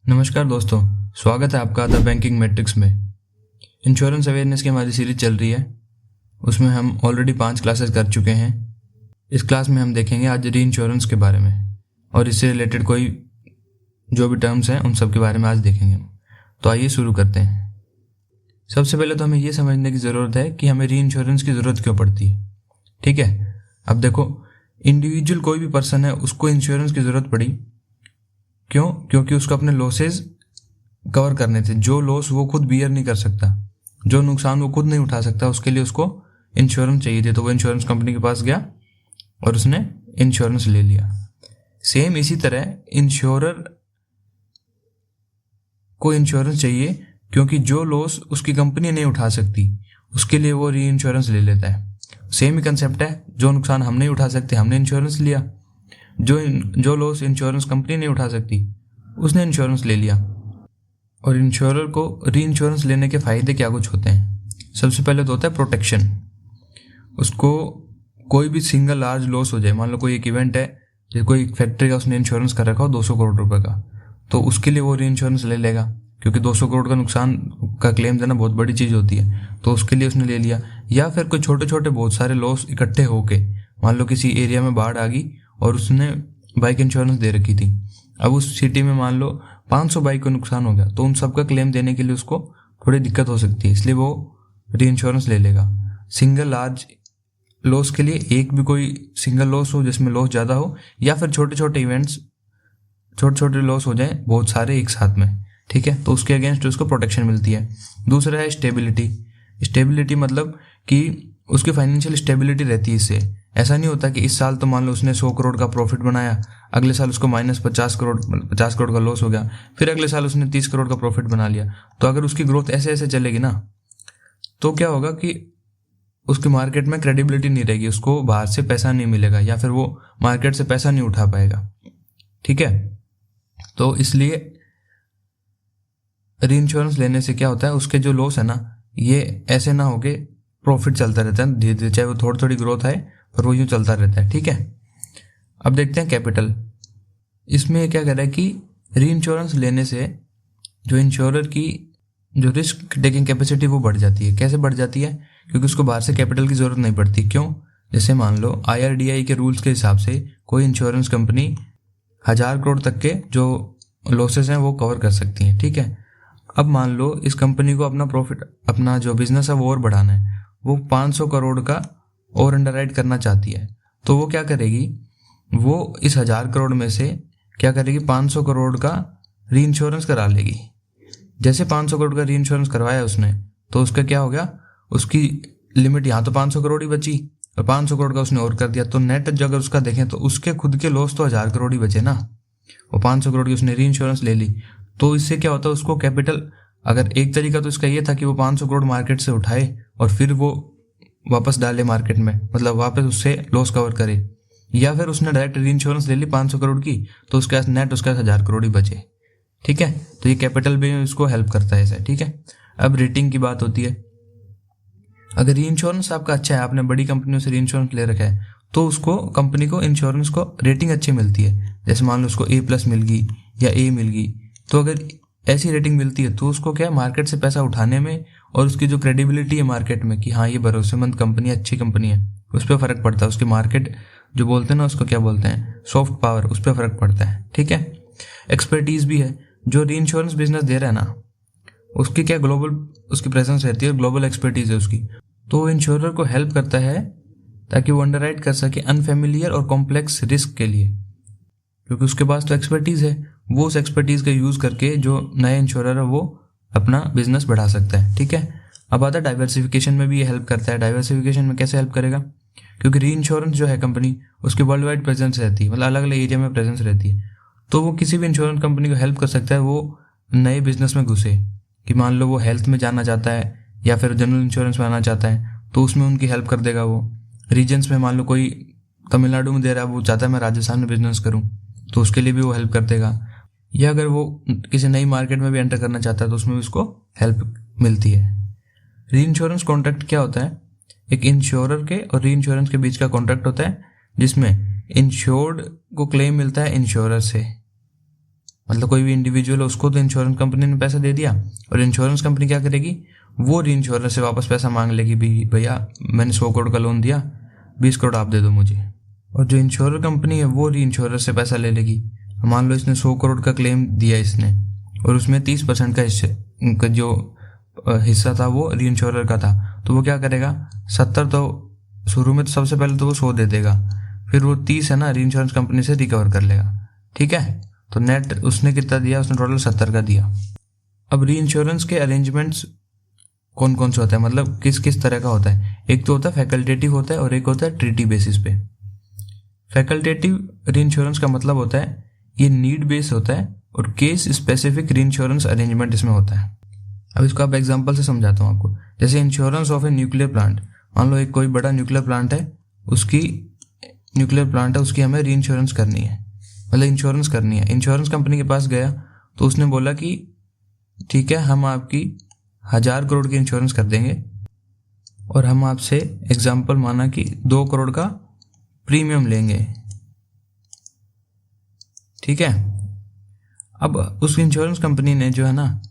नमस्कार दोस्तों, स्वागत है आपका द बैंकिंग मैट्रिक्स में। इंश्योरेंस अवेयरनेस की हमारी सीरीज चल रही है, उसमें हम ऑलरेडी 5 क्लासेस कर चुके हैं। इस क्लास में हम देखेंगे आज री इंश्योरेंस के बारे में और इससे रिलेटेड कोई जो भी टर्म्स हैं उन सब के बारे में आज देखेंगे। तो आइए शुरू करते हैं। सबसे पहले तो हमें ये समझने की ज़रूरत है कि हमें री इंश्योरेंस की ज़रूरत क्यों पड़ती है। ठीक है, अब देखो, इंडिविजुअल कोई भी पर्सन है उसको इंश्योरेंस की ज़रूरत पड़ी क्यों? क्योंकि उसको अपने लॉसेस कवर करने थे। जो लॉस वो खुद बियर नहीं कर सकता, जो नुकसान वो खुद नहीं उठा सकता, उसके लिए उसको इंश्योरेंस चाहिए थी। तो वो इंश्योरेंस कंपनी के पास गया और उसने इंश्योरेंस ले लिया। सेम इसी तरह इंश्योरर को इंश्योरेंस चाहिए क्योंकि जो लॉस उसकी कंपनी नहीं उठा सकती उसके लिए वो री इंश्योरेंस ले लेता है। सेम ही कंसेप्ट है, जो नुकसान हम नहीं उठा सकते हमने इंश्योरेंस लिया, जो लॉस इंश्योरेंस कंपनी नहीं उठा सकती उसने इंश्योरेंस ले लिया। और इंश्योरर को री इंश्योरेंस लेने के फ़ायदे क्या कुछ होते हैं। सबसे पहले तो होता है प्रोटेक्शन। उसको कोई भी सिंगल लार्ज लॉस हो जाए, मान लो कोई एक इवेंट है, जैसे कोई फैक्ट्री का उसने इंश्योरेंस कर रखा हो 200 करोड़ रुपए का, तो उसके लिए वो री इंश्योरेंस ले लेगा क्योंकि 200 करोड़ का नुकसान का क्लेम देना बहुत बड़ी चीज़ होती है, तो उसके लिए उसने ले लिया। या फिर कोई छोटे छोटे बहुत सारे लॉस इकट्ठे होके, मान लो किसी एरिया में बाढ़ आ गई और उसने बाइक इंश्योरेंस दे रखी थी, अब उस सिटी में मान लो 500 बाइक को नुकसान हो गया, तो उन सब का क्लेम देने के लिए उसको थोड़ी दिक्कत हो सकती है, इसलिए वो री इंश्योरेंस ले लेगा। सिंगल लार्ज लॉस के लिए एक भी कोई सिंगल लॉस हो जिसमें लॉस ज़्यादा हो, या फिर छोटे छोटे इवेंट्स, छोटे छोटे लॉस हो जाए बहुत सारे एक साथ में, ठीक है, तो उसके अगेंस्ट उसको प्रोटेक्शन मिलती है। दूसरा है स्टेबिलिटी। स्टेबिलिटी मतलब कि उसकी फाइनेंशियल स्टेबिलिटी रहती है। इससे ऐसा नहीं होता कि इस साल तो मान लो उसने 100 करोड़ का प्रॉफिट बनाया, अगले साल उसको -50 करोड़ का लॉस हो गया, फिर अगले साल उसने 30 करोड़ का प्रॉफिट बना लिया। तो अगर उसकी ग्रोथ ऐसे ऐसे चलेगी ना, तो क्या होगा कि उसकी मार्केट में क्रेडिबिलिटी नहीं रहेगी, उसको बाहर से पैसा नहीं मिलेगा या फिर वो मार्केट से पैसा नहीं उठा पाएगा। ठीक है, तो इसलिए री इंश्योरेंस लेने से क्या होता है, उसके जो लॉस है ना, ये ऐसे ना हो के प्रॉफिट चलता रहता है धीरे धीरे, चाहे वो थोड़ी थोड़ी ग्रोथ आए पर वो यूँ चलता रहता है। ठीक है, अब देखते हैं कैपिटल। इसमें क्या कह रहा है कि री इंश्योरेंस लेने से जो इंश्योरर की जो रिस्क टेकिंग कैपेसिटी वो बढ़ जाती है। कैसे बढ़ जाती है? क्योंकि उसको बाहर से कैपिटल की ज़रूरत नहीं पड़ती। क्यों? जैसे मान लो IRDAI के रूल्स के हिसाब से कोई इंश्योरेंस कंपनी 1000 करोड़ तक के जो लॉसेस हैं वो कवर कर सकती है। ठीक है, अब मान लो इस कंपनी को अपना प्रॉफिट, अपना जो बिजनेस है वो और बढ़ाना है, वो 500 करोड़ का और अंडरराइट करना चाहती है, तो वो क्या करेगी, वो इस 1000 करोड़ में से क्या करेगी, 500 करोड़ का री इंश्योरेंस करा लेगी। जैसे 500 करोड़ का री इंश्योरेंस करवाया उसने, तो उसका क्या हो गया, उसकी लिमिट यहाँ तो 500 करोड़ ही बची और 500 करोड़ का उसने और कर दिया, तो नेट जो अगर उसका देखें तो उसके खुद के लॉस तो 1000 करोड़ ही बचे ना, और 500 करोड़ की उसने री इंश्योरेंस ले ली। तो इससे क्या होता है, उसको कैपिटल, अगर एक तरीका तो इसका ये था कि वो 500 करोड़ मार्केट से उठाए और फिर वो वापस डाले मार्केट में, मतलब वापस उससे लॉस कवर करे, या फिर उसने डायरेक्ट री इंश्योरेंस ले ली 500 करोड़ की, तो उसके पास नेट उसके पास 1000 करोड़ ही बचे। ठीक है, तो ये कैपिटल भी उसको हेल्प करता है ऐसे। ठीक है, अब रेटिंग की बात होती है। अगर री इंश्योरेंस आपका अच्छा है, आपने बड़ी कंपनियों से री इंश्योरेंस ले रखा है, तो उसको कंपनी को इंश्योरेंस को रेटिंग अच्छी मिलती है। जैसे मान लो उसको A+ मिल गई या A मिल गई, तो अगर ऐसी रेटिंग मिलती है तो उसको क्या है, मार्केट से पैसा उठाने में और उसकी जो क्रेडिबिलिटी है मार्केट में कि हाँ ये भरोसेमंद कंपनी, अच्छी कंपनी है, उस पर फ़र्क पड़ता है। उसकी मार्केट जो बोलते हैं ना, उसको क्या बोलते हैं, सॉफ्ट पावर, उस पर फ़र्क पड़ता है। ठीक है, एक्सपर्टीज़ भी है। जो री इंश्योरेंस बिजनेस दे रहा है ना, उसकी क्या ग्लोबल उसकी प्रेजेंस रहती है, ग्लोबल एक्सपर्टीज़ है उसकी, तो इंश्योरर को हेल्प करता है ताकि वो अंडरराइट कर सके अनफेमिलियर और कॉम्प्लेक्स रिस्क के लिए, क्योंकि उसके पास तो एक्सपर्टीज़ है। वो उस एक्सपर्टीज़ का यूज़ करके जो नए इंश्योरर है वो अपना बिजनेस बढ़ा सकता है। ठीक है, अब आता है डाइवर्सिफिकेशन में भी ये हेल्प करता है। डाइवर्सिफिकेशन में कैसे हेल्प करेगा, क्योंकि री इंश्योरेंस जो है कंपनी, उसकी वर्ल्ड वाइड प्रेजेंस रहती है, मतलब अलग अलग एरिया में प्रेजेंस रहती है, तो वो किसी भी इंश्योरेंस कंपनी को हेल्प कर सकता है वो नए बिजनेस में घुसे। कि मान लो वो हेल्थ में जाना चाहता है या फिर जनरल इंश्योरेंस में आना चाहता है, तो उसमें उनकी हेल्प कर देगा वो। रीजन्स में मान लो कोई तमिलनाडु में दे रहा है, वो चाहता है मैं राजस्थान में बिजनेस करूँ, तो उसके लिए भी वो हेल्प कर देगा। या अगर वो किसी नई मार्केट में भी एंटर करना चाहता है तो उसमें भी उसको हेल्प मिलती है। री इंश्योरेंस कॉन्ट्रैक्ट क्या होता है, एक इंश्योरर के और री इंश्योरेंस के बीच का कॉन्ट्रैक्ट होता है जिसमें इंश्योर्ड को क्लेम मिलता है इंश्योरर से। मतलब कोई भी इंडिविजुअल है उसको तो इंश्योरेंस कंपनी ने पैसा दे दिया, और इंश्योरेंस कंपनी क्या करेगी, वो री इंश्योरर से वापस पैसा मांग लेगी, भी भैया मैंने 100 करोड़ का लोन दिया, 20 करोड़ आप दे दो मुझे। और जो इंश्योरर कंपनी है वो री इंश्योरर से पैसा ले लेगी। मान लो इसने 100 करोड़ का क्लेम दिया इसने, और उसमें 30% का जो हिस्सा था वो री इंश्योरर का था, तो वो क्या करेगा, 70 तो शुरू में तो सबसे पहले तो वो 100 दे देगा, फिर वो 30 है ना री इंश्योरेंस कंपनी से रिकवर कर लेगा। ठीक है, तो नेट उसने कितना दिया, उसने टोटल 70 का दिया। अब री इंश्योरेंस के अरेंजमेंट्स कौन कौन से होता है, मतलब किस किस तरह का होता है। एक तो होता है फैकल्टेटिव होता है, और एक होता है ट्रीटी बेसिस पे। फैकल्टेटिव री इंश्योरेंस का मतलब होता है ये नीड बेस होता है, और केस स्पेसिफिक री इंश्योरेंस अरेंजमेंट इसमें होता है। अब इसको आप एग्जांपल से समझाता हूँ आपको। जैसे insurance of a nuclear plant, मान लो एक कोई बड़ा न्यूक्लियर प्लांट है, उसकी हमें री इंश्योरेंस करनी है, मतलब इंश्योरेंस करनी है। इंश्योरेंस कंपनी के पास गया तो उसने बोला कि ठीक है, हम आपकी 1000 करोड़ की इंश्योरेंस कर देंगे, और हम आपसे एग्जाम्पल माना कि 2 करोड़ का प्रीमियम लेंगे। ठीक है, अब उस इंश्योरेंस कंपनी ने जो है ना,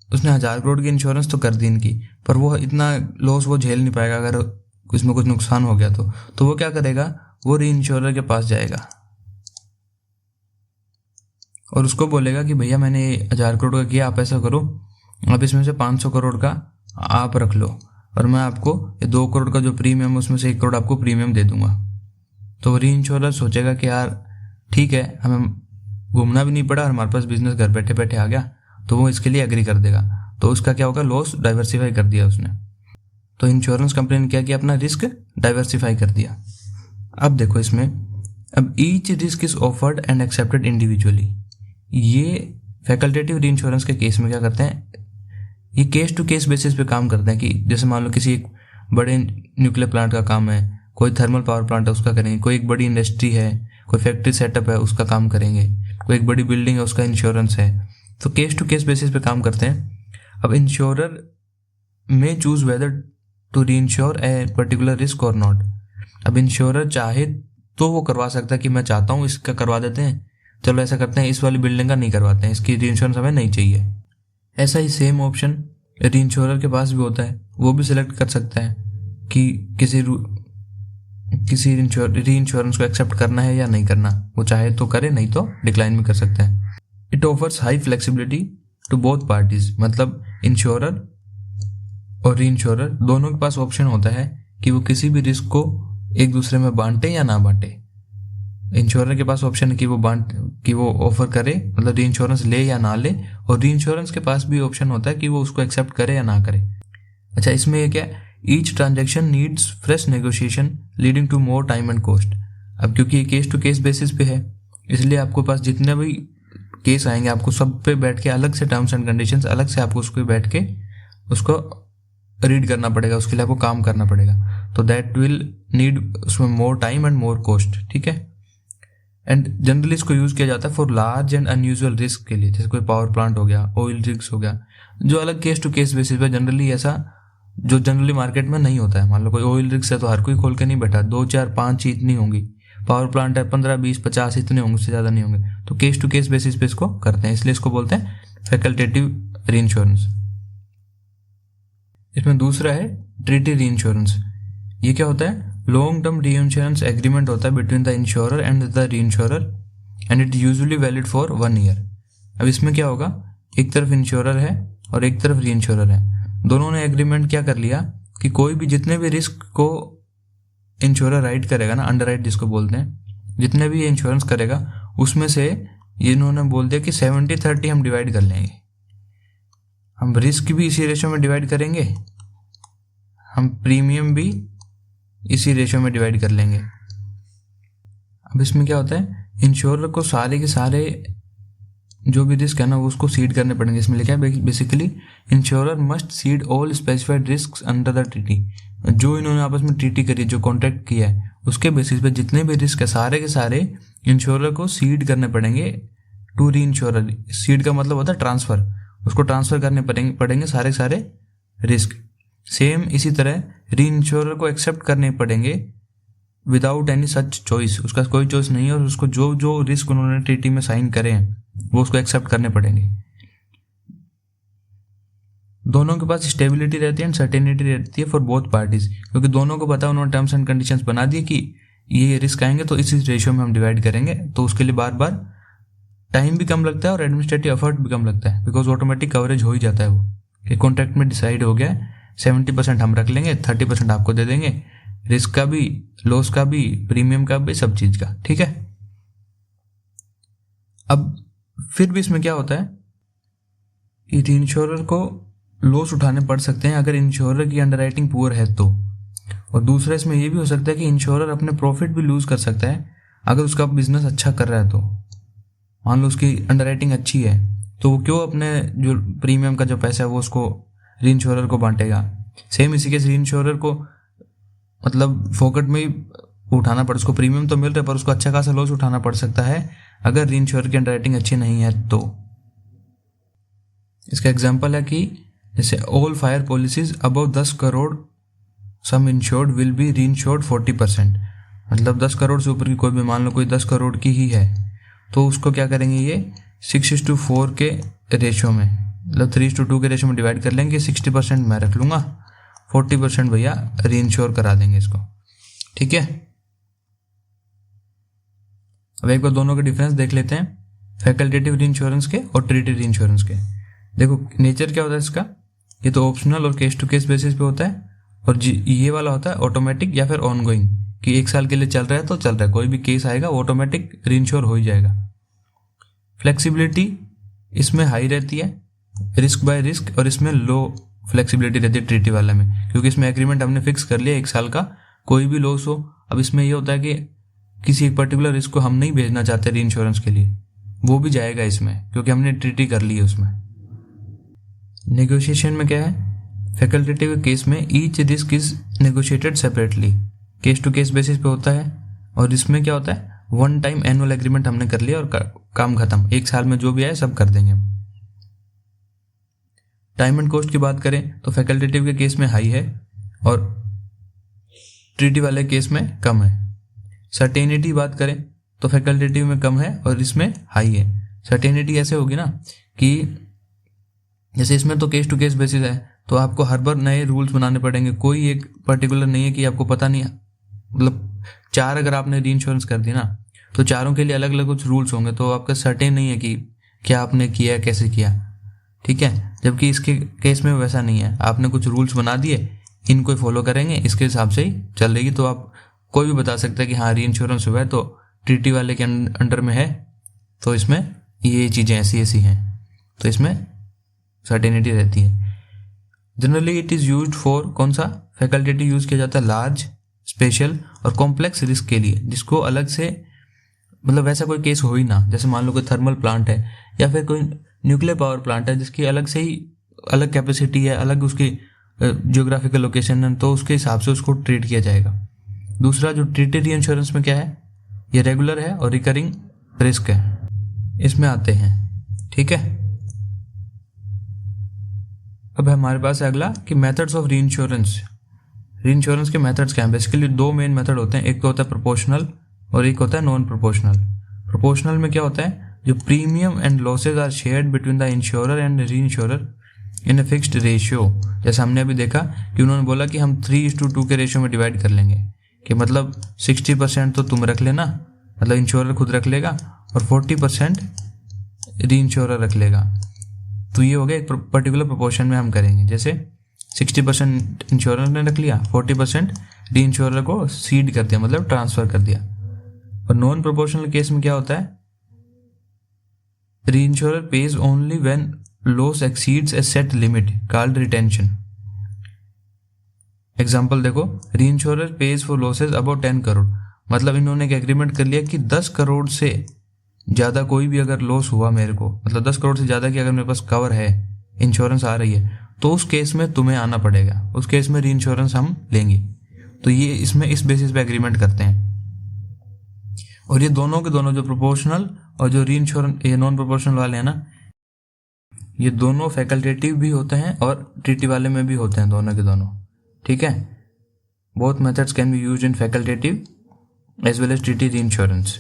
उसने 1000 करोड़ की इंश्योरेंस तो कर दी इनकी, पर वो इतना लॉस वो झेल नहीं पाएगा अगर इसमें कुछ नुकसान हो गया तो वो क्या करेगा, वो री इंश्योरर के पास जाएगा और उसको बोलेगा कि भैया मैंने 1000 करोड़ का किया, आप ऐसा करो, आप इसमें से 500 करोड़ का आप रख लो, और मैं आपको ये 2 करोड़ का जो प्रीमियम उसमें से 1 करोड़ आपको प्रीमियम दे दूंगा। तो री इंश्योरर सोचेगा कि यार ठीक है, हमें घूमना भी नहीं पड़ा और हमारे पास बिजनेस घर बैठे बैठे आ गया, तो वो इसके लिए एग्री कर देगा। तो उसका क्या होगा, लॉस डाइवर्सिफाई कर दिया उसने। तो इंश्योरेंस कंपनी ने क्या किया, अपना रिस्क डाइवर्सिफाई कर दिया। अब देखो इसमें, अब each risk is offered and accepted individually. ये फैकल्टेटिव री इंश्योरेंस के केस में क्या करते हैं, ये केस टू केस बेसिस पे काम करते हैं कि जैसे मान लो किसी एक बड़े न्यूक्लियर प्लांट का काम है, कोई थर्मल पावर प्लांट है उसका करेंगे, कोई एक बड़ी इंडस्ट्री है, कोई फैक्ट्री सेटअप है उसका काम करेंगे, कोई एक बड़ी बिल्डिंग है उसका इंश्योरेंस है। तो केस टू केस बेसिस पे काम करते हैं। अब इंश्योरर में choose whether to reinsure a particular risk और नॉट। अब इंश्योरर चाहे तो वो करवा सकता है कि मैं चाहता हूँ इसका करवा देते हैं, चलो ऐसा करते हैं, इस वाली बिल्डिंग का नहीं करवाते हैं, इसकी री इंश्योरेंस हमें नहीं चाहिए। ऐसा ही सेम ऑप्शन री इंश्योरर के पास भी होता है, वो भी सिलेक्ट कर सकता है कि किसी री इंश्योरेंस को एक्सेप्ट करना है या नहीं करना। वो चाहे तो करे, नहीं तो डिक्लाइन भी कर सकता है। It offers high flexibility to both parties, मतलब इंश्योरर और री इंश्योरर दोनों के पास ऑप्शन होता है कि वो किसी भी रिस्क को एक दूसरे में बांटे या ना बांटे। इंश्योरर के पास ऑप्शन है कि वो ऑफर करे, मतलब री इंश्योरेंस ले या ना ले, और री इंश्योरेंस के पास भी ऑप्शन होता है कि वो उसको एक्सेप्ट करे या ना करे। अच्छा, इसमें ये क्या, each transaction needs fresh negotiation leading to more time and cost. अब क्योंकि ये केस टू केस बेसिस पे है, इसलिए आपके पास जितने भी केस आएंगे आपको सब पे बैठ के अलग से टर्म्स एंड कंडीशंस अलग से आपको उसको बैठ के उसको रीड करना पड़ेगा, उसके लिए आपको काम करना पड़ेगा। तो दैट विल नीड उसमें मोर टाइम एंड मोर कॉस्ट। ठीक है, एंड जनरली इसको यूज किया जाता है for large and unusual risk के लिए, जैसे कोई पावर प्लांट हो गया, ऑयल रिस्क हो गया, जो अलग केस टू केस बेसिस पे जनरली ऐसा जो जनरली मार्केट में नहीं होता है। मान लो कोई ऑयल रिस्क है तो हर कोई खोल के नहीं बैठा, 2 4 5 ही इतनी होंगी, पावर प्लांट है 15 20 50 इतने होंगे, उससे ज़्यादा नहीं होंगे। तो केस टू केस बेसिस पे इसको करते हैं, इसलिए इसको बोलते हैं फैकल्टेटिव री इंश्योरेंस। इसमें दूसरा है ट्रीटी री इंश्योरेंस। ये क्या होता है, long term reinsurance agreement होता है between the insurer and the reinsurer and it usually valid for 1 year. अब इसमें क्या होगा, एक तरफ इंश्योरर है और एक तरफ री इंश्योरर है, दोनों ने एग्रीमेंट क्या कर लिया कि कोई भी जितने भी रिस्क को इंश्योरर राइट करेगा ना, अंडर राइट जिसको बोलते हैं, जितने भी ये इंश्योरेंस करेगा उसमें से ये इन्होंने बोल दिया कि 70-30 हम डिवाइड कर लेंगे। हम रिस्क भी इसी रेशो में डिवाइड करेंगे, हम प्रीमियम भी इसी रेशो में डिवाइड कर लेंगे। अब इसमें क्या होता है, इंश्योरर को सारे के सारे जो भी रिस्क है ना वो उसको सीड करने पड़ेंगे। इसमें लिखा है basically insurer must seed all specified risk under the treaty. जो इन्होंने आपस में ट्रीटी करी, जो कॉन्ट्रैक्ट किया है, उसके बेसिस पे जितने भी रिस्क है सारे के सारे इंश्योरर को सीड करने पड़ेंगे टू री इंश्योरर। सीड का मतलब होता है ट्रांसफर, उसको ट्रांसफर करने पड़ेंगे सारे के सारे रिस्क। सेम इसी तरह री इंश्योरर को एक्सेप्ट करने पड़ेंगे विदाउट एनी सच चॉइस, उसका कोई चॉइस नहीं है और उसको जो जो रिस्क उन्होंने ट्रीटी में साइन करे हैं वो उसको एक्सेप्ट करने पड़ेंगे। दोनों के पास स्टेबिलिटी रहती है एंड सर्टेनिटी रहती है फॉर बोथ पार्टीज, क्योंकि दोनों को पता है, उन्होंने टर्म्स एंड कंडीशंस बना दिए कि ये रिस्क आएंगे तो इस रेशियो में हम डिवाइड करेंगे, तो उसके लिए बार बार टाइम भी कम लगता है और एडमिनिस्ट्रेटिव एफर्ट भी कम लगता है, बिकॉज ऑटोमेटिक कवरेज हो ही जाता है वो कि कॉन्ट्रैक्ट में डिसाइड हो गया है 70% हम रख लेंगे, 30% आपको दे देंगे, रिस्क का भी, लॉस का भी, प्रीमियम का भी, सब चीज का। ठीक है। अब फिर भी इसमें क्या होता है कि इंश्योरर को लॉस उठाने पड़ सकते हैं अगर इंश्योरर की अंडरराइटिंग पुअर है तो, और दूसरा इसमें यह भी हो सकता है कि इंश्योरर अपने प्रॉफिट भी लूज कर सकता है अगर उसका बिजनेस अच्छा कर रहा है तो। मान लो उसकी अंडरराइटिंग अच्छी है तो वो क्यों अपने जो प्रीमियम का जो पैसा है वो उसको री इंश्योरर को बांटेगा। सेम इसी के री इंश्योरर को मतलब फोकट में ही उठाना पड़, उसको प्रीमियम तो मिल रहा है पर उसको अच्छा खासा लॉस उठाना पड़ सकता है अगर री इंश्योरर की अंडरराइटिंग अच्छी नहीं है तो। इसका एग्जाम्पल है कि जैसे all fire policies above 10 crore some insured will be री इंश्योर्ड 40%, मतलब 10 करोड़ से ऊपर की कोई भी, मान लो कोई 10 करोड़ की ही है तो उसको क्या करेंगे, ये 6:4 के रेशियो में, मतलब 3:2 के रेशियो में डिवाइड कर लेंगे। 60% मैं रख लूंगा, 40% भैया री इंश्योर करा देंगे इसको। ठीक है। अब एक बार दोनों के डिफरेंस देख लेते हैं, फैकल्टेटिव री इंश्योरेंस के और ट्रीटी री इंश्योरेंस के। देखो नेचर क्या होता है इसका, ये तो ऑप्शनल और केस टू केस बेसिस पे होता है, और ये वाला होता है ऑटोमेटिक या फिर ऑनगोइंग, कि 1 साल के लिए चल रहा है तो चल रहा है, कोई भी केस आएगा ऑटोमेटिक री इंश्योर हो ही जाएगा। फ्लेक्सिबिलिटी इसमें हाई रहती है, रिस्क बाय रिस्क, और इसमें लो फ्लेक्सिबिलिटी रहती है ट्रीटी वाले में, क्योंकि इसमें एग्रीमेंट हमने फिक्स कर लिया 1 साल का, कोई भी लॉस हो। अब इसमें ये होता है कि किसी एक पर्टिकुलर रिस्क को हम नहीं भेजना चाहते री इंश्योरेंस के लिए, वो भी जाएगा इसमें क्योंकि हमने ट्रीटी कर ली है उसमें। नेगोशिएशन में क्या है, फैकल्टेटिव केस में each risk is negotiated separately, case to case basis पे होता है, और इसमें क्या होता है, 1 टाइम एनुअल एग्रीमेंट हमने कर लिया और काम खत्म, 1 साल में जो भी आए सब कर देंगे हम। टाइम एंड कॉस्ट की बात करें तो फैकल्टेटिव के केस में हाई है और ट्रीटी वाले केस में कम है। सर्टेनिटी बात करें तो फैकल्टेटिव में कम है और इसमें हाई है। सर्टेनिटी ऐसे होगी ना कि जैसे इसमें तो केस टू केस बेसिस है तो आपको हर बार नए रूल्स बनाने पड़ेंगे, कोई एक पर्टिकुलर नहीं है कि आपको पता नहीं है, मतलब 4 अगर आपने री इंश्योरेंस कर दी ना तो चारों के लिए अलग अलग कुछ रूल्स होंगे, तो आपका सर्टेन नहीं है कि क्या आपने किया, कैसे किया। ठीक है। जबकि इसके केस में वैसा नहीं है, आपने कुछ रूल्स बना दिए, इनको फॉलो करेंगे, इसके हिसाब से ही चल रही, तो आप कोई भी बता सकता है कि हाँ री इंश्योरेंस हुआ है तो ट्रीटी वाले के अंडर में है तो इसमें ये चीज़ें ऐसी ऐसी हैं, तो इसमें सर्टेनिटी रहती है। Generally it is used for, कौन सा फैकल्टेटिव यूज़ किया जाता है, लार्ज, स्पेशल और कॉम्प्लेक्स रिस्क के लिए, जिसको अलग से, मतलब वैसा कोई केस हो ही ना, जैसे मान लो कोई थर्मल प्लांट है या फिर कोई न्यूक्लियर पावर प्लांट है जिसकी अलग से ही अलग कैपेसिटी है, अलग उसकी जियोग्राफिकल लोकेशन है, तो उसके हिसाब से उसको ट्रीट किया जाएगा। दूसरा जो ट्रीटी री इंश्योरेंस में क्या है, ये रेगुलर है और रिकरिंग रिस्क है, इसमें आते हैं। ठीक है। अब हमारे पास है अगला कि मेथड्स ऑफ री इंश्योरेंस। री इंश्योरेंस के मेथड्स क्या हैं, बेसिकली 2 मेन मेथड होते हैं, एक तो होता है प्रोपोर्शनल और एक होता है नॉन प्रोपोर्शनल। प्रोपोर्शनल में क्या होता है, जो premium and losses are shared between the insurer and reinsurer in a fixed ratio. जैसे हमने अभी देखा कि उन्होंने बोला कि हम 3:2 के रेशियो में डिवाइड कर लेंगे, कि मतलब 60% तो तुम रख लेना, मतलब इंश्योरर खुद रख लेगा, और 40% री इंश्योरर रख लेगा। तो ये हो गया एक पर्टिकुलर प्रोपोर्शन में हम करेंगे, जैसे 60% इंश्योरर ने रख लिया, 40% री इंश्योरर को सीड कर दिया, मतलब ट्रांसफर कर दिया। और नॉन प्रोपोर्शनल केस में क्या होता है, री insurer page only when loss exceeds A set limit called retention. Example देखो, री insurer page for losses about 10 crore, मतलब इन्होंने एक एग्रीमेंट कर लिया कि 10 करोड़ से ज़्यादा कोई भी अगर लॉस हुआ मेरे को, मतलब 10 करोड़ से ज़्यादा की अगर मेरे पास कवर है, इंश्योरेंस आ रही है, तो उस केस में तुम्हें आना पड़ेगा, उस केस में री इंश्योरेंस हम लेंगे। तो ये इसमें इस बेसिस पे एग्रीमेंट करते हैं। और ये दोनों के दोनों, जो प्रोपोर्शनल और जो री इंश्योरेंस, ये नॉन प्रोपोर्शनल वाले हैं ना, ये दोनों फैकल्टेटिव भी होते हैं और ट्रीटी वाले में भी होते हैं, दोनों के दोनों। ठीक है। Both methods can be used in facultative as well as treaty reinsurance.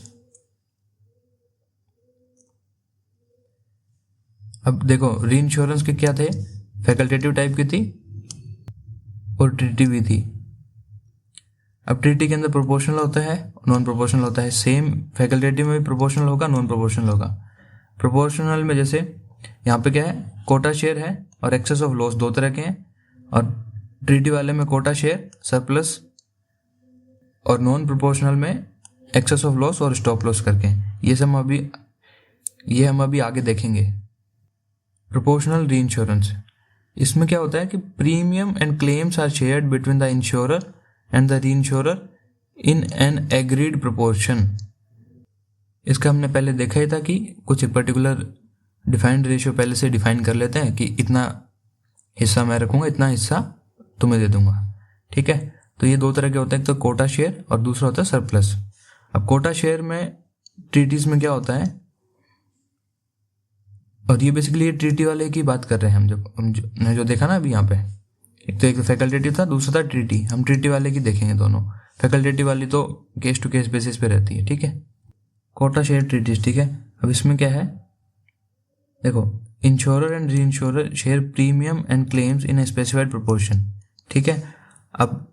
अब देखो री इंश्योरेंस के क्या थे, फैकल्टेटिव टाइप की थी और ट्रीटी भी थी। अब ट्रीटी के अंदर प्रोपोर्शनल होता है, नॉन प्रोपोर्शनल होता है। सेम फैकल्टेटिव में भी प्रोपोर्शनल होगा, नॉन प्रोपोर्शनल होगा। प्रोपोर्शनल में जैसे यहाँ पे क्या है, कोटा शेयर है और एक्सेस ऑफ लॉस, दो तरह के हैं। और ट्रीटी वाले में कोटा शेयर, सरप्लस, और नॉन प्रोपोर्शनल में एक्सेस ऑफ लॉस और स्टॉप लॉस करके। ये हम अभी आगे देखेंगे। प्रोपोर्शनल री इंश्योरेंस, इसमें क्या होता है कि premium and claims are shared between the insurer and the reinsurer in an agreed proportion. इसका हमने पहले देखा ही था कि कुछ पर्टिकुलर डिफाइंड रेशियो पहले से डिफाइन कर लेते हैं कि इतना हिस्सा मैं रखूंगा, इतना हिस्सा तुम्हें दे दूंगा, ठीक है। तो ये दो तरह के होते हैं, एक तो कोटा शेयर और दूसरा होता है सरप्लस। अब कोटा शेयर में ट्रीटीज में क्या होता है, और ये बेसिकली ये ट्रीटी वाले की बात कर रहे हैं हमने जो देखा ना अभी यहाँ पे, एक फैकल्टेटिव था, दूसरा था ट्रीटी। हम ट्रीटी वाले की देखेंगे दोनों। फैकल्टेटिव वाली तो केस टू केस बेसिस पे रहती है, ठीक है। कोटा शेयर ट्रीटीज, ठीक है। अब इसमें क्या है, देखो इंश्योरर एंड री insurer share premium and claims in a specified proportion, ठीक है। अब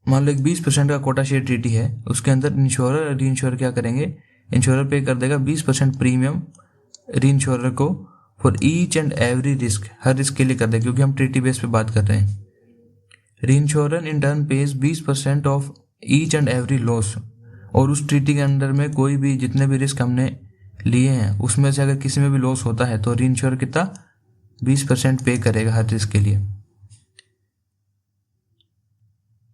मान लो एक 20% का कोटा शेयर ट्रीटी है, उसके अंदर इंश्योरर और री इंश्योरर क्या करेंगे, इंश्योरर पे कर देगा 20% प्रीमियम री इंश्योरर को for each and every risk, her risk के लिए कर देगा, क्योंकि हम ट्रीटी बेस पे बात कर रहे हैं। री insurer in turn page 20% of each and every loss, और उस ट्रीटी के अंदर में कोई भी जितने भी रिस्क हमने लिए हैं उसमें से अगर किसी में भी लॉस होता है तो री इंश्योरर कितना 20% पे करेगा हर रिस्क के लिए,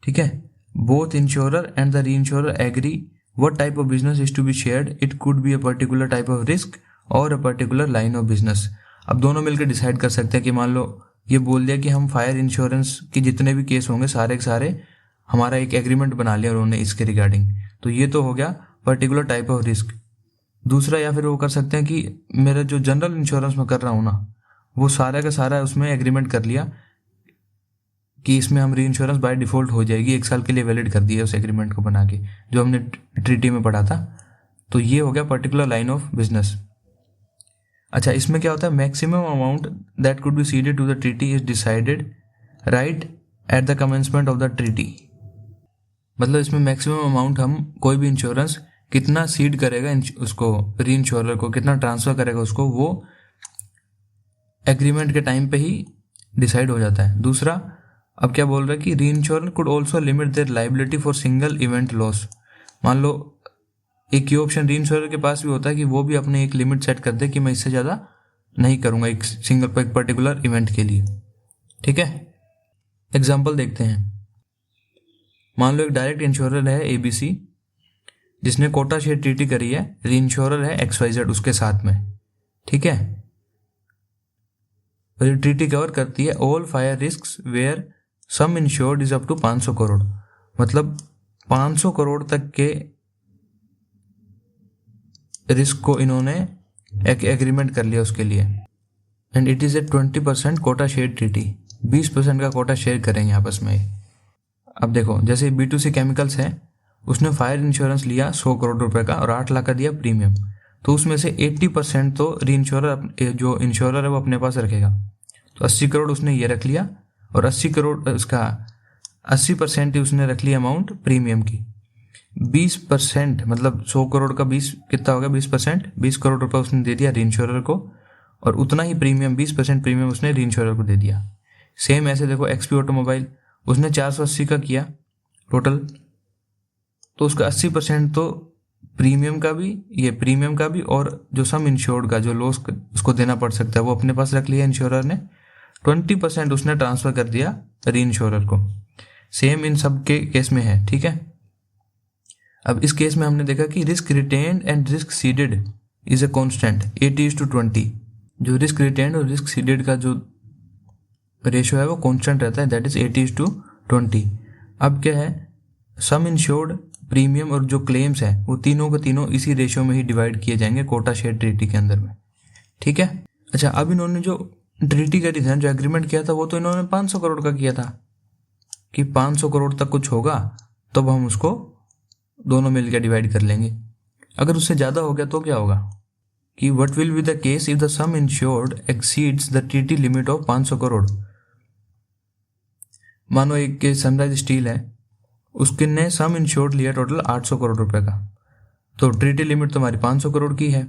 ठीक है। Both insurer and the reinsurer agree what type of business is to be shared, it could be a particular type of risk और a particular line of business. अब दोनों मिलकर डिसाइड कर सकते हैं कि मान लो ये बोल दिया कि हम फायर इंश्योरेंस के जितने भी केस होंगे सारे के सारे हमारा एक एग्रीमेंट बना लिया उन्होंने इसके रिगार्डिंग, तो ये तो हो गया पर्टिकुलर टाइप ऑफ रिस्क। दूसरा या फिर वो कर सकते हैं कि मेरा जो जनरल इंश्योरेंस में कर रहा हूँ ना, वो सारा का सारा उसमें एग्रीमेंट कर लिया कि इसमें हम री इंश्योरेंस बाय डिफॉल्ट हो जाएगी, 1 साल के लिए वैलिड कर दिया उस एग्रीमेंट को बना के, जो हमने ट्रीटी में पढ़ा था। तो ये हो गया पर्टिकुलर लाइन ऑफ बिजनेस। अच्छा, इसमें क्या होता है, maximum amount that could be ceded to the treaty is decided right at the commencement of the treaty. मतलब इसमें मैक्सिमम अमाउंट हम कोई भी इंश्योरेंस कितना सीड करेगा उसको, री इंश्योरर को कितना ट्रांसफर करेगा उसको, वो एग्रीमेंट के टाइम पे ही डिसाइड हो जाता है। दूसरा अब क्या बोल रहा है कि री insurer could also limit there liability for single event loss. मान लो एक ये ऑप्शन री इंश्योरर के पास भी होता है कि वो भी अपने एक लिमिट सेट कर दे कि मैं इससे ज़्यादा नहीं करूँगा एक सिंगल एक पर्टिकुलर इवेंट के लिए, ठीक है। एग्जाम्पल देखते हैं। मान लो एक डायरेक्ट इंश्योरर है ABC, जिसने कोटा शेयर ट्रीटी करी है, री इंश्योरर है XYZ उसके साथ में, ठीक है। और ये ट्रीटी कवर करती है all fire risk where sum insured is up to 500 crore, मतलब 500 करोड़ तक के रिस्क को इन्होंने एक एग्रीमेंट कर लिया उसके लिए। And it is a 20% quota share treaty, 20% का कोटा शेयर करेंगे आपस में। अब देखो जैसे B2C केमिकल्स है, उसने फायर इंश्योरेंस लिया 100 करोड़ रुपए का और 8 लाख का दिया प्रीमियम, तो उसमें से 80% तो री इंश्योरर जो इंश्योरर है वो अपने पास रखेगा, तो 80 करोड़ उसने ये रख लिया, और 80 करोड़ उसका 80% ही उसने रख लिया अमाउंट प्रीमियम की। 20% मतलब 100 करोड़ का 20 कितना होगा, 20%, 20 करोड़ रुपए उसने दे दिया री इंश्योरर को, और उतना ही प्रीमियम 20% प्रीमियम उसने री इंश्योरर को दे दिया। सेम ऐसे देखो XP ऑटोमोबाइल, उसने 480 का किया टोटल, तो उसका 80% तो प्रीमियम का भी, ये प्रीमियम का भी, और जो सम इंश्योर्ड का जो लॉस उसको देना पड़ सकता है वो अपने पास रख लिया इंश्योरर ने। 20% उसने ट्रांसफर कर दिया री इंश्योरर को। सेम इन सब के केस में है, ठीक है। अब इस केस में हमने देखा कि risk retained and risk seeded is a constant 80:20। जो रिस्क रिटेन्ड और रिस्क सीडेड का जो रेशियो है वो कांस्टेंट रहता है, दैट इज 80:20। अब क्या है, सम इंश्योर्ड, प्रीमियम और जो क्लेम्स है वो तीनों के तीनों इसी रेशियो में ही डिवाइड किए जाएंगे कोटा शेयर ट्रीटी के अंदर में, ठीक है। अच्छा, अब इन्होंने जो ट्रीटी करी थी, जो एग्रीमेंट किया था, वो तो इन्होंने 500 करोड़ का किया था कि 500 करोड़ तक कुछ होगा तब हम उसको दोनों मिलकर डिवाइड कर लेंगे। अगर उससे ज़्यादा हो गया तो क्या होगा कि what will be the case if the some insured exceeds the treaty limit of 500 crore. मानो एक केस सनराइज स्टील है, उसके ने सम इंश्योर्ड लिया टोटल 800 करोड़ रुपए का, तो ट्रीटी लिमिट तो हमारी 500 करोड़ की है।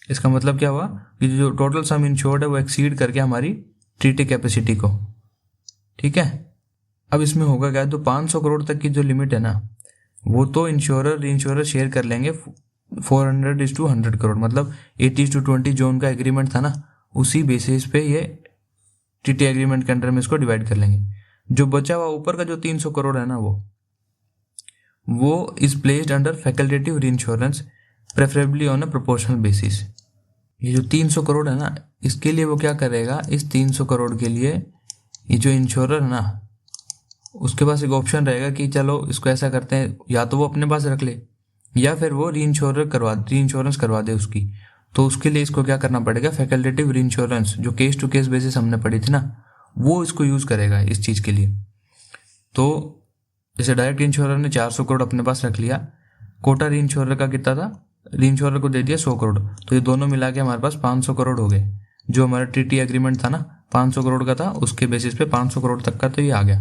इसका मतलब क्या हुआ कि जो टोटल सम इंश्योर्ड है वो एक्सीड करके हमारी ट्रीटी कैपेसिटी को, ठीक है। अब इसमें होगा क्या, तो 500 करोड़ तक की जो लिमिट है ना, वो तो इंश्योरर इंश्योरर शेयर कर लेंगे 400:100 करोड़, मतलब 80:20 जो उनका एग्रीमेंट था ना, उसी बेसिस पे ये टीटी एग्रीमेंट के अंडर में इसको डिवाइड कर लेंगे। जो बचा हुआ ऊपर का जो 300 करोड़ है ना, वो is placed under facultative reinsurance preferably on a proportional basis. ये जो 300 करोड़ है ना, इसके लिए वो क्या करेगा, इस 300 करोड़ के लिए ये जो इंश्योरर है ना, उसके पास एक ऑप्शन रहेगा कि चलो इसको ऐसा करते हैं, या तो वो अपने पास रख ले या फिर वो रीइंश्योरेंस करवा दे उसकी। तो उसके लिए इसको क्या करना पड़ेगा, फैकल्टेटिव रीइंश्योरेंस जो केस टू केस बेसिस हमने पढ़ी थी ना, वो इसको यूज करेगा इस चीज के लिए। तो जैसे डायरेक्ट इंश्योरर ने 400 करोड़ अपने पास रख लिया, कोटा री इंश्योरर का कितना था, री इंश्योरर को दे दिया 100 करोड़, तो ये दोनों मिला के हमारे पास 500 करोड़ हो गए। जो हमारा टीटी एग्रीमेंट था ना 500 करोड़ का था, उसके बेसिस पे 500 करोड़ तक का तो ये आ गया।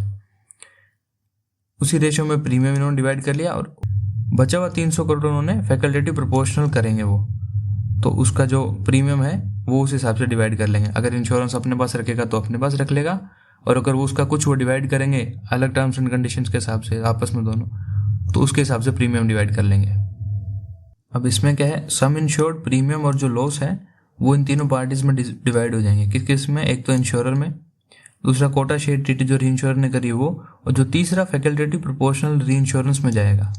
उसी रेशियो में प्रीमियम इन्होंने डिवाइड कर लिया और बचा हुआ 300 करोड़ उन्होंने फैकल्टेटिव प्रोपोर्शनल करेंगे वो, तो उसका जो प्रीमियम है वो उस हिसाब से डिवाइड कर लेंगे। अगर इंश्योरेंस अपने पास रखेगा तो अपने पास रख लेगा, और अगर वो उसका कुछ वो डिवाइड करेंगे अलग टर्म्स एंड कंडीशंस के हिसाब से आपस में दोनों, तो उसके हिसाब से प्रीमियम डिवाइड कर लेंगे। अब इसमें क्या है, सम इंश्योर्ड, प्रीमियम और जो लॉस है वो इन तीनों पार्टीज में डिवाइड हो जाएंगे। किस किस में, एक तो इंश्योरर में, दूसरा कोटा शेयर ट्रीटी जो री इंश्योरर ने करी वो, और जो तीसरा फैकल्टेटिव प्रोपोर्शनल री इंश्योरेंस में जाएगा।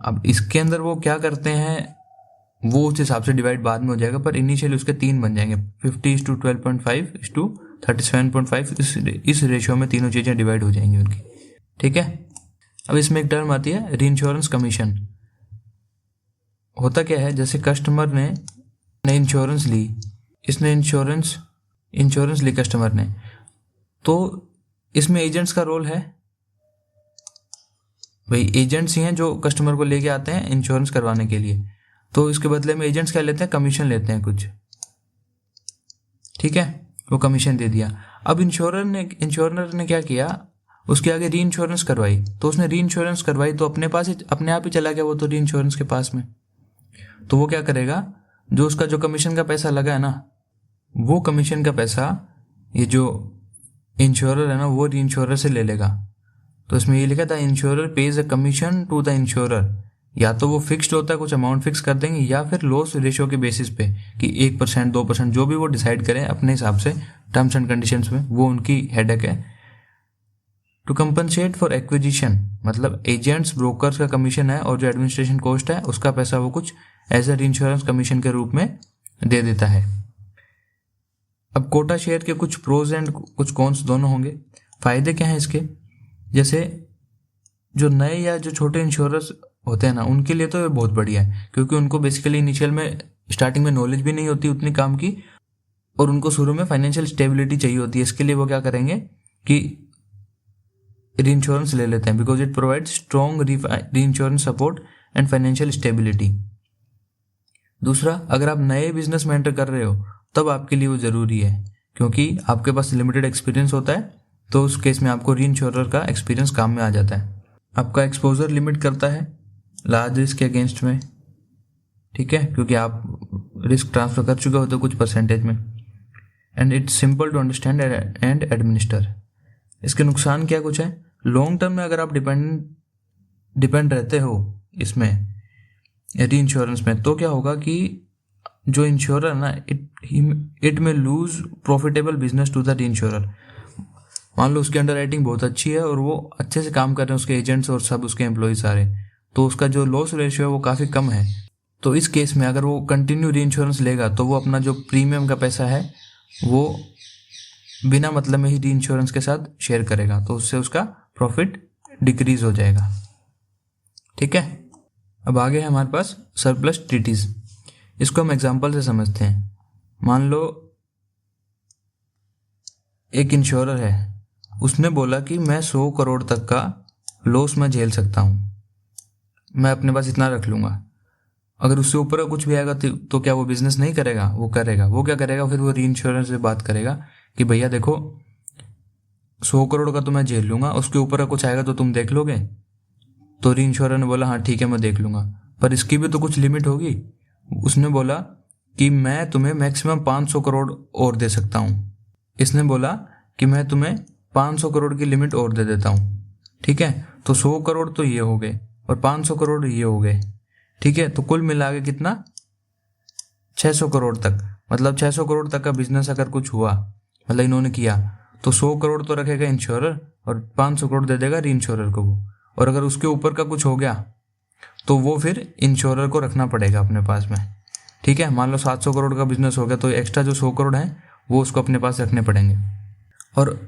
अब इसके अंदर वो क्या करते हैं वो उस हिसाब से डिवाइड बाद में हो जाएगा, पर इनिशियली उसके 3 बन जाएंगे, 50:12.5:37.5, इस रेशियो में तीनों चीजें डिवाइड हो जाएंगी उनकी, ठीक है। अब इसमें एक टर्म आती है री इंश्योरेंस कमीशन। होता क्या है, जैसे कस्टमर ने इंश्योरेंस ली, इसने इंश्योरेंस ली कस्टमर ने, तो इसमें एजेंट्स का रोल है, भाई एजेंट्स ही हैं जो कस्टमर को लेके आते हैं इंश्योरेंस करवाने के लिए, तो इसके बदले में एजेंट्स क्या लेते हैं, कमीशन लेते हैं कुछ, ठीक है, वो कमीशन दे दिया। अब इंश्योरर ने क्या किया, उसके आगे री इंश्योरेंस करवाई, तो उसने री इंश्योरेंस करवाई तो अपने पास ही अपने आप ही चला गया वो तो री इंश्योरेंस के पास में। तो वो क्या करेगा, जो उसका जो कमीशन का पैसा लगा है ना, वो कमीशन का पैसा ये जो इंश्योरर है ना वो री इंश्योरर से ले लेगा। तो इसमें ये लिखा था insurer pays a commission to the insurer, या तो वो फिक्स्ड होता है, कुछ अमाउंट फिक्स कर देंगे, या फिर लॉस रेशियो के बेसिस पे कि 1% 2% जो भी वो डिसाइड करें अपने हिसाब से टर्म्स एंड कंडीशंस में, वो उनकी हेडेक है। टू कंपनसेट फॉर एक्विजिशन, मतलब एजेंट्स ब्रोकर्स का कमीशन है और जो एडमिनिस्ट्रेशन कॉस्ट है उसका पैसा वो कुछ एज ए इंश्योरेंस कमीशन के रूप में दे देता है। अब कोटा शेयर के कुछ प्रोज एंड कुछ कॉन्स दोनों होंगे। फायदे क्या हैं इसके, जैसे जो नए या जो छोटे इंश्योरर्स होते हैं ना उनके लिए तो ये बहुत बढ़िया है, क्योंकि उनको बेसिकली इनिशियल में स्टार्टिंग में नॉलेज भी नहीं होती उतनी काम की, और उनको शुरू में फाइनेंशियल स्टेबिलिटी चाहिए होती है। इसके लिए वो क्या करेंगे कि री इंश्योरेंस ले लेते हैं, बिकॉज इट प्रोवाइड स्ट्रॉन्ग री insurance support and financial stability. दूसरा, अगर आप नए बिजनेस में एंटर कर रहे हो तब आपके लिए वो जरूरी है, क्योंकि आपके पास लिमिटेड एक्सपीरियंस होता है, तो उस केस में आपको री इंश्योरर का एक्सपीरियंस काम में आ जाता है। आपका एक्सपोजर लिमिट करता है लार्ज रिस्क के अगेंस्ट में, ठीक है, क्योंकि आप रिस्क ट्रांसफर कर चुके होते हो कुछ परसेंटेज में। And it's simple to understand and administer. इसके नुकसान क्या कुछ है, लॉन्ग टर्म में अगर आप डिपेंड रहते हो इसमें री इंश्योरेंस में, तो क्या होगा कि जो इंश्योरर ना it may lose profitable business to the reinsurer. मान लो उसकी अंडर राइटिंग बहुत अच्छी है और वो अच्छे से काम कर रहे हैं, उसके एजेंट्स और सब उसके एम्प्लॉय सारे, तो उसका जो लॉस रेशियो है वो काफ़ी कम है। तो इस केस में अगर वो कंटिन्यू री इंश्योरेंस लेगा तो वो अपना जो प्रीमियम का पैसा है वो बिना मतलब में ही री इंश्योरेंस के साथ शेयर करेगा, तो उससे उसका प्रॉफिट डिक्रीज हो जाएगा, ठीक है। अब आगे है हमारे पास सरप्लस ट्रीटीज। इसको हम एग्जांपल से समझते हैं। मान लो एक इंश्योरर है, उसने बोला कि मैं 100 करोड़ तक का लॉस मैं झेल सकता हूँ, मैं अपने पास इतना रख लूँगा। अगर उससे ऊपर का कुछ भी आएगा तो क्या वो बिजनेस नहीं करेगा? वो करेगा। वो क्या करेगा फिर? वो री इंश्योरेंस से बात करेगा कि भैया देखो 100 करोड़ का तो मैं झेल लूँगा, उसके ऊपर का कुछ आएगा तो तुम देख लोगे? तो री इंश्योरेंस ने बोला हाँ ठीक है मैं देख लूँगा, पर इसकी भी तो कुछ लिमिट होगी। उसने बोला कि मैं तुम्हें मैक्सिमम 500 करोड़ और दे सकता हूँ। इसने बोला कि मैं तुम्हें 500 करोड़ की लिमिट और दे देता हूँ। ठीक है, तो 100 करोड़ तो ये हो गए और 500 करोड़ ये हो गए। ठीक है, तो कुल मिला के कितना? 600 करोड़ तक। मतलब 600 करोड़ तक का बिजनेस अगर कुछ हुआ, मतलब इन्होंने किया, तो 100 करोड़ तो रखेगा इंश्योरर और 500 करोड़ दे देगा री इंश्योरर को वो। और अगर उसके ऊपर का कुछ हो गया तो वो फिर इंश्योरर को रखना पड़ेगा अपने पास में। ठीक है, मान लो 700 करोड़ का बिजनेस हो गया तो एक्स्ट्रा जो 100 करोड़ है वो उसको अपने पास रखने पड़ेंगे। और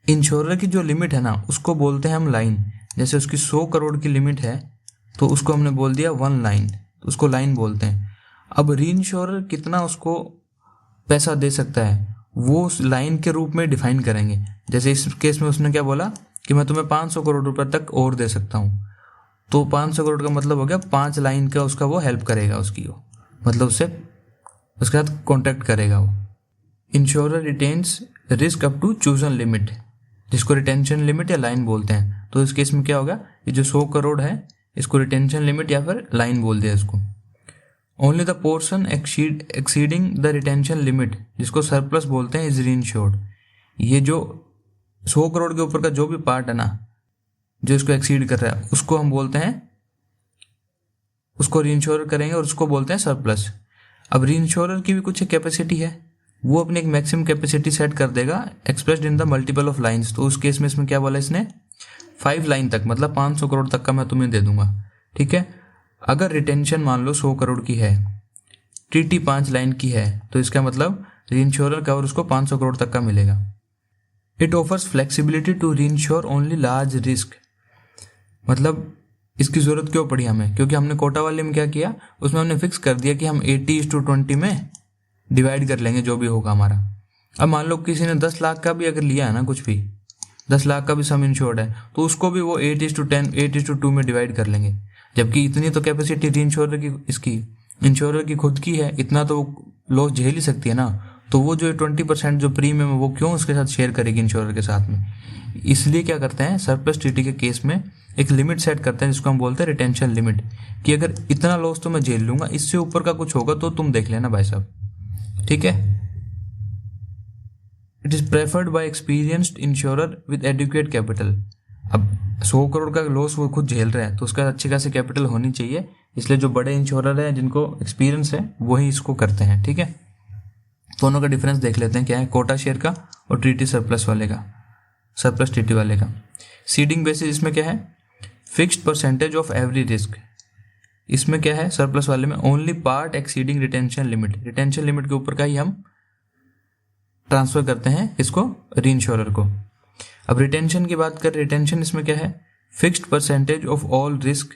इंश्योरर की जो लिमिट है ना उसको बोलते हैं हम लाइन। जैसे उसकी 100 करोड़ की लिमिट है तो उसको हमने बोल दिया 1 लाइन, तो उसको लाइन बोलते हैं। अब री इंश्योरर कितना उसको पैसा दे सकता है वो उस लाइन के रूप में डिफाइन करेंगे। जैसे इस केस में उसने क्या बोला कि मैं तुम्हें 500 करोड़ रुपए तक और दे सकता हूँ, तो 500 करोड़ का मतलब हो गया 5 लाइन का उसका वो हेल्प करेगा उसकी, वो मतलब उससे उसके साथ कॉन्टैक्ट करेगा वो। Insurer retains risk up to chosen limit, जिसको रिटेंशन लिमिट या लाइन बोलते हैं। तो इस केस में क्या होगा, ये जो 100 करोड़ है इसको रिटेंशन लिमिट या फिर लाइन बोल दिया इसको। Only the portion exceeding the retention limit, जिसको सरप्लस बोलते हैं, इज रीइंश्योर्ड। ये जो 100 करोड़ के ऊपर का जो भी पार्ट है ना जो इसको एक्सीड कर रहा है उसको हम बोलते हैं, उसको रीइंश्योर करेंगे और उसको बोलते हैं सरप्लस। अब रीइंश्योरर की भी कुछ कैपेसिटी है, वो अपनी एक मैक्सिमम कैपेसिटी सेट कर देगा expressed in the multiple of lines. तो उस केस में इसमें क्या बोला इसने, 5 लाइन तक, मतलब 500 करोड़ तक का मैं तुम्हें दे दूंगा। ठीक है, अगर रिटेंशन मान लो 100 करोड़ की है, टीटी 5 लाइन की है, तो इसका मतलब रीइंश्योरर कवर उसको 500 करोड़ तक का मिलेगा। It offers flexibility to reinsure only large risk. मतलब इसकी जरूरत क्यों पड़ी हमें, क्योंकि हमने कोटा वाले में क्या किया, उसमें हमने फिक्स कर दिया कि हम 80:20 में डिवाइड कर लेंगे जो भी होगा हमारा। अब मान लो किसी ने 10 लाख का भी अगर लिया है ना, कुछ भी 10 लाख का भी सम इंश्योर्ड है, तो उसको भी वो 8:10 8:2 में डिवाइड कर लेंगे। जबकि इतनी तो कैपेसिटी री इंश्योरर की, इसकी इंश्योरर की खुद की है, इतना तो लॉस झेल ही सकती है ना। तो वो जो 20% जो प्रीमियम है वो क्यों उसके साथ शेयर करेगी इंश्योरर के साथ में। इसलिए क्या करते हैं, सरप्लस ट्रीटी के केस में एक लिमिट सेट करते हैं जिसको हम बोलते हैं रिटेंशन लिमिट, कि अगर इतना लॉस तो मैं झेल लूंगा, इससे ऊपर का कुछ होगा तो तुम देख लेना भाई साहब। ठीक है, it is preferred by experienced insurer with adequate capital. अब 100 करोड़ का लॉस वो खुद झेल रहा है तो उसका अच्छी खासी कैपिटल होनी चाहिए, इसलिए जो बड़े इंश्योरर हैं जिनको एक्सपीरियंस है वही इसको करते हैं। ठीक है, दोनों का डिफरेंस देख लेते हैं क्या है, कोटा शेयर का और ट्रीटी सरप्लस वाले का, सरप्लस ट्रीटी वाले का। सीडिंग बेसिस इसमें क्या है, fixed percentage of every risk. इसमें क्या है सरप्लस वाले में, only part exceeding retention limit, retention limit के ऊपर का ही हम ट्रांसफर करते हैं इसको री इंश्योरर को। अब रिटेंशन की बात करें, रिटेंशन इसमें क्या है, fixed percentage of all risk,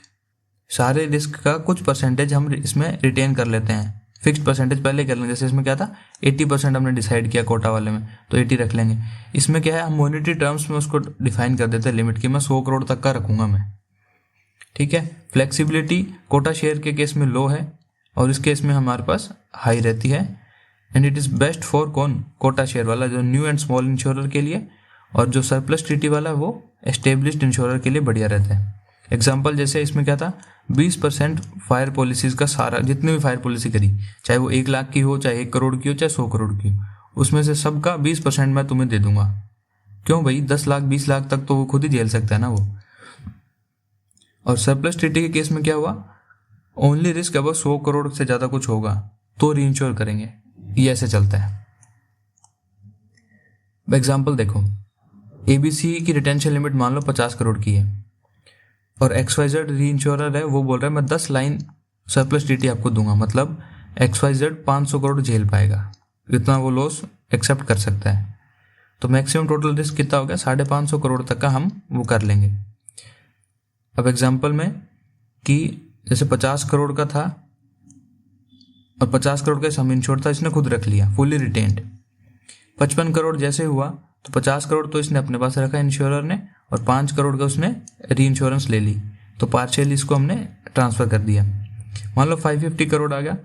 सारे रिस्क का कुछ परसेंटेज हम इसमें रिटेन कर लेते हैं। फिक्स्ड परसेंटेज पहले कर लेंगे, जैसे इसमें क्या था 80% हमने डिसाइड किया कोटा वाले में, तो 80 रख लेंगे। इसमें क्या है, हम मॉनेटरी टर्म्स में उसको डिफाइन कर देते हैं लिमिट की, मैं 100 करोड़ तक का रखूंगा मैं। ठीक है, फ्लेक्सिबिलिटी कोटा शेयर के केस में लो है और इस केस में हमारे पास हाई रहती है। And it is best for कौन, कोटा शेयर वाला जो न्यू एंड स्मॉल इंश्योरर के लिए, और जो सरप्लस ट्रीटी वाला वो एस्टेब्लिश्ड इंश्योरर के लिए बढ़िया रहता है। एग्जाम्पल जैसे इसमें क्या था, 20% फायर पॉलिसीज का सारा, जितने भी फायर पॉलिसी करी, चाहे वो 1 लाख की हो, चाहे 1 करोड़ की हो, चाहे 100 करोड़ की हो, उसमें से सबका 20% मैं तुम्हें दे दूंगा। क्यों भाई, 10 लाख 20 लाख तक तो वो खुद ही झेल सकता है ना वो। और सरप्लस ट्रीटी के केस में क्या हुआ, ओनली रिस्क अब 100 करोड़ से ज्यादा कुछ होगा तो री इंश्योर करेंगे, ये ऐसे चलता है। एग्जाम्पल देखो, एबीसी की रिटेंशन लिमिट मान लो 50 करोड़ की है और XYZ री इंश्योरर है, वो बोल रहा है मैं 10 लाइन सरप्लस ट्रीटी आपको दूंगा, मतलब XYZ 500 करोड़ झेल पाएगा, इतना वो लॉस एक्सेप्ट कर सकता है। तो मैक्सिमम टोटल रिस्क कितना हो गया, 550 करोड़ तक का हम वो कर लेंगे। अब एग्जाम्पल में कि जैसे 50 करोड़ का था और 50 करोड़ का सम इंश्योर था, इसने खुद रख लिया फुली रिटेन्ड। 55 करोड़ जैसे हुआ तो 50 करोड़ तो इसने अपने पास रखा इंश्योरर ने और 5 करोड़ का उसने री इंश्योरेंस ले ली, तो पार्शियली इसको हमने ट्रांसफ़र कर दिया। मान लो 550 करोड़ आ गया,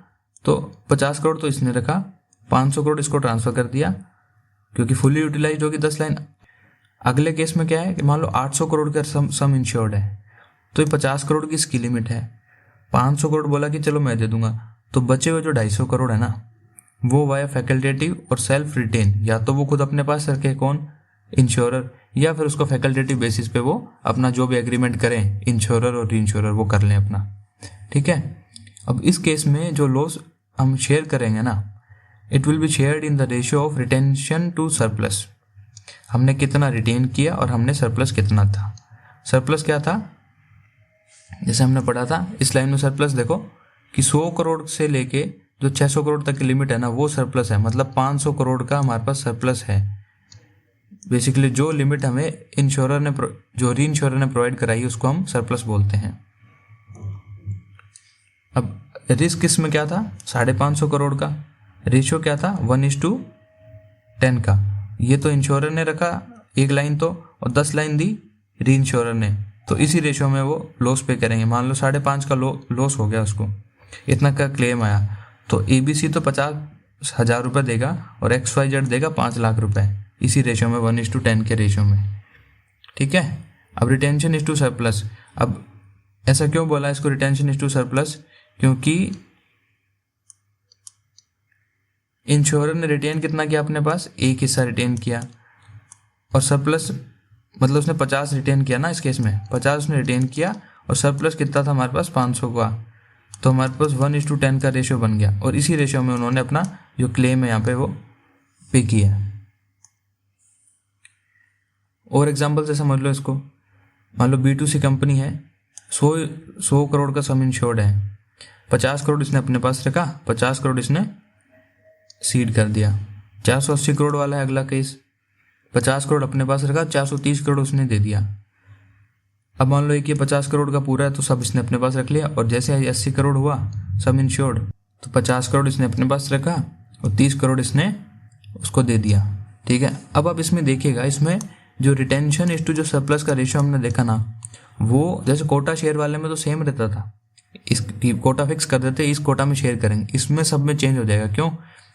तो 50 करोड़ तो इसने रखा, 500 करोड़ इसको ट्रांसफ़र कर दिया क्योंकि फुली यूटिलाइज होगी 10 लाइन। अगले केस में क्या है कि मान लो 800 करोड़ का सम इंश्योर्ड है, तो ये 50 करोड़ की इसकी लिमिट है। 500 करोड़ बोला कि चलो मैं दे दूंगा, तो बचे हुए जो 250 करोड़ है ना, वो वाया फैकल्टेटिव और सेल्फ रिटेन, या तो वो खुद अपने पास रखे कौन, इंश्योरर, या फिर उसको फैकल्टेटिव बेसिस पे वो अपना जो भी एग्रीमेंट करें इंश्योरर और रीइंश्योरर वो कर लें अपना। ठीक है। अब इस केस में जो लॉस हम शेयर करेंगे ना, it will be shared in the ratio of retention to surplus. हमने कितना रिटेन किया और हमने सरप्लस कितना था। सरप्लस क्या था, जैसे हमने पढ़ा था इस लाइन में सरप्लस देखो कि 100 करोड़ से लेके जो 600 करोड़ तक की लिमिट है ना, वो सरप्लस है। मतलब 500 करोड़ का हमारे पास सरप्लस है। बेसिकली जो लिमिट हमें इंश्योरर ने जो री इंश्योरर ने प्रोवाइड कराई उसको हम सरप्लस बोलते हैं। अब रिस्क इसमें क्या था, 550 करोड़ का। रेशियो क्या था, 1:10 का। ये तो इंश्योरर ने रखा एक लाइन तो, और 10 लाइन दी री इंश्योरर ने, तो इसी रेशियो में वो लॉस पे करेंगे। मान लो 5.5 का लॉस हो गया, उसको इतना का क्लेम आया, तो ABC तो 50,000 रुपये देगा और XYZ देगा 5 लाख रुपए, इसी रेशियो में 1:10 के रेशियो में। ठीक है। अब रिटेंशन इज टू सरप्लस। अब ऐसा क्यों बोला इसको रिटेंशन इज टू सरप्लस, क्योंकि इंश्योरर ने रिटेन कितना किया अपने पास, एक हिस्सा रिटेन किया, और सरप्लस मतलब उसने 50 रिटेन किया ना, इस केस में 50 उसने रिटेन किया, और सरप्लस कितना था हमारे पास 500 का, तो हमारे पास 1:10 का रेशियो बन गया, और इसी रेशियो में उन्होंने अपना जो क्लेम है यहाँ पे वो पे किया। और एग्जाम्पल से समझ लो इसको, मान लो B2C कंपनी है, 100 करोड़ का सम इंश्योर्ड है, 50 करोड़ इसने अपने पास रखा, 50 करोड़ इसने सीड कर दिया। 480 करोड़ वाला है अगला केस, 50 करोड़ अपने पास रखा, 430 करोड़ उसने दे दिया। अब मान लो एक ये 50 करोड़ का पूरा है, तो सब इसने अपने पास रख लिया, और जैसे 80 करोड़ हुआ सम इंश्योर्ड, तो 50 करोड़ इसने अपने पास रखा और 30 करोड़ इसने उसको दे दिया। ठीक है। अब आप इसमें देखिएगा, इसमें जो रिटेंशन इस टू जो सरप्लस का रेशियो हमने देखा ना, वो जैसे कोटा शेयर वाले में तो सेम रहता था, इस कोटा फिक्स कर देते, इस कोटा में शेयर करेंगे, इसमें सब में चेंज हो जाएगा। क्यों,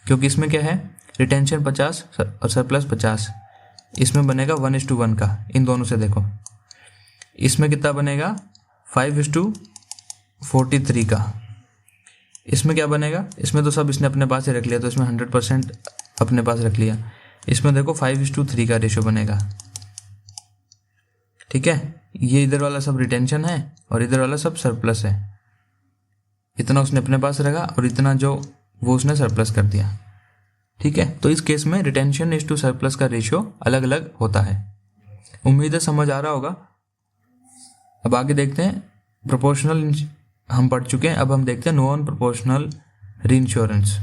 क्योंकि इसमें क्या है, रिटेंशन 50 और सरप्लस 50, इसमें बनेगा 1:1 का। इन दोनों से देखो, इसमें कितना बनेगा 5:43 का। इसमें क्या बनेगा, इसमें तो सब इसने अपने पास ही रख लिया, तो इसमें 100% अपने पास रख लिया। इसमें देखो 5:3 का रेशियो बनेगा। ठीक है। ये इधर वाला सब रिटेंशन है और इधर वाला सब सरप्लस है। इतना उसने अपने पास रखा और इतना जो वो उसने सरप्लस कर दिया। ठीक है। तो इस केस में रिटेंशन इज टू सरप्लस का रेशियो अलग अलग होता है। उम्मीद है समझ आ रहा होगा। अब आगे देखते हैं, प्रोपोर्शनल हम पढ़ चुके हैं, अब हम देखते हैं non proportional reinsurance.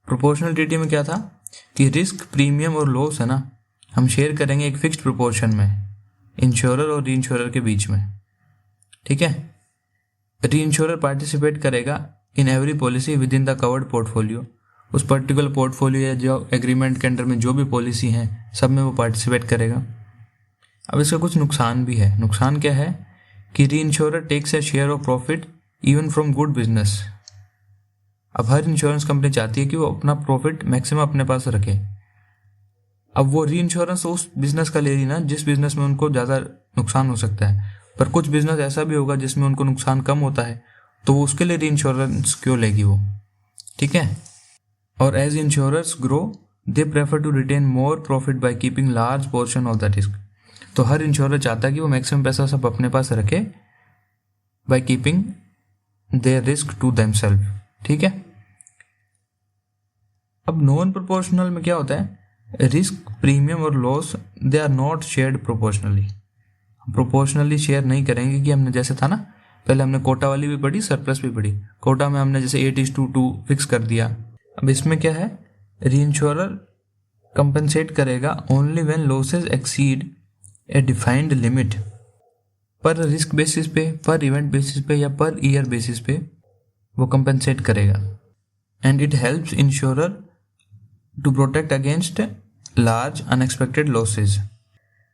Proportional treaty में क्या था कि रिस्क, प्रीमियम और लॉस है ना, हम शेयर करेंगे एक फिक्स्ड प्रोपोर्शन में इंश्योरर और रीइंश्योरर के बीच में। ठीक है। रीइंश्योरर पार्टिसिपेट करेगा in every policy with in the covered portfolio. उस पर्टिकुलर पोर्टफोलियो या जो एग्रीमेंट के अंडर में जो भी पॉलिसी हैं सब में वो पार्टिसिपेट करेगा। अब इसका कुछ नुकसान भी है। नुकसान क्या है कि reinsurer takes a share of profit even from good business. अब हर इंश्योरेंस कंपनी चाहती है कि वो अपना प्रॉफिट मैक्सिमम अपने पास रखे। अब वो रीइंश्योरेंस उस बिजनेस का ले रही ना जिस बिजनेस में उनको ज़्यादा नुकसान हो सकता है, पर कुछ बिजनेस ऐसा भी होगा जिसमें उनको नुकसान कम होता है, तो वो उसके लिए रीइंश्योरेंस क्यों लेगी वो। ठीक है। और as insurers grow they prefer to retain more profit by keeping large portion of the risk. तो हर इंश्योरर चाहता है कि वो मैक्सिमम पैसा सब अपने पास रखे by keeping their risk to themselves. ठीक है। अब नॉन प्रोपोर्शनल में क्या होता है, रिस्क, प्रीमियम और loss they are not shared proportionally. Proportionally share नहीं करेंगे कि हमने जैसे था ना, पहले हमने कोटा वाली भी पढ़ी, सरप्लस भी पढ़ी। कोटा में हमने जैसे 8:2 फिक्स कर दिया। अब इसमें क्या है, रीइंश्योरर कंपनसेट करेगा only when losses exceed A defined limit, पर रिस्क बेसिस पे, पर इवेंट बेसिस पे या पर ईयर बेसिस पे वो कंपनसेट करेगा। And it helps insurer to protect against large unexpected losses.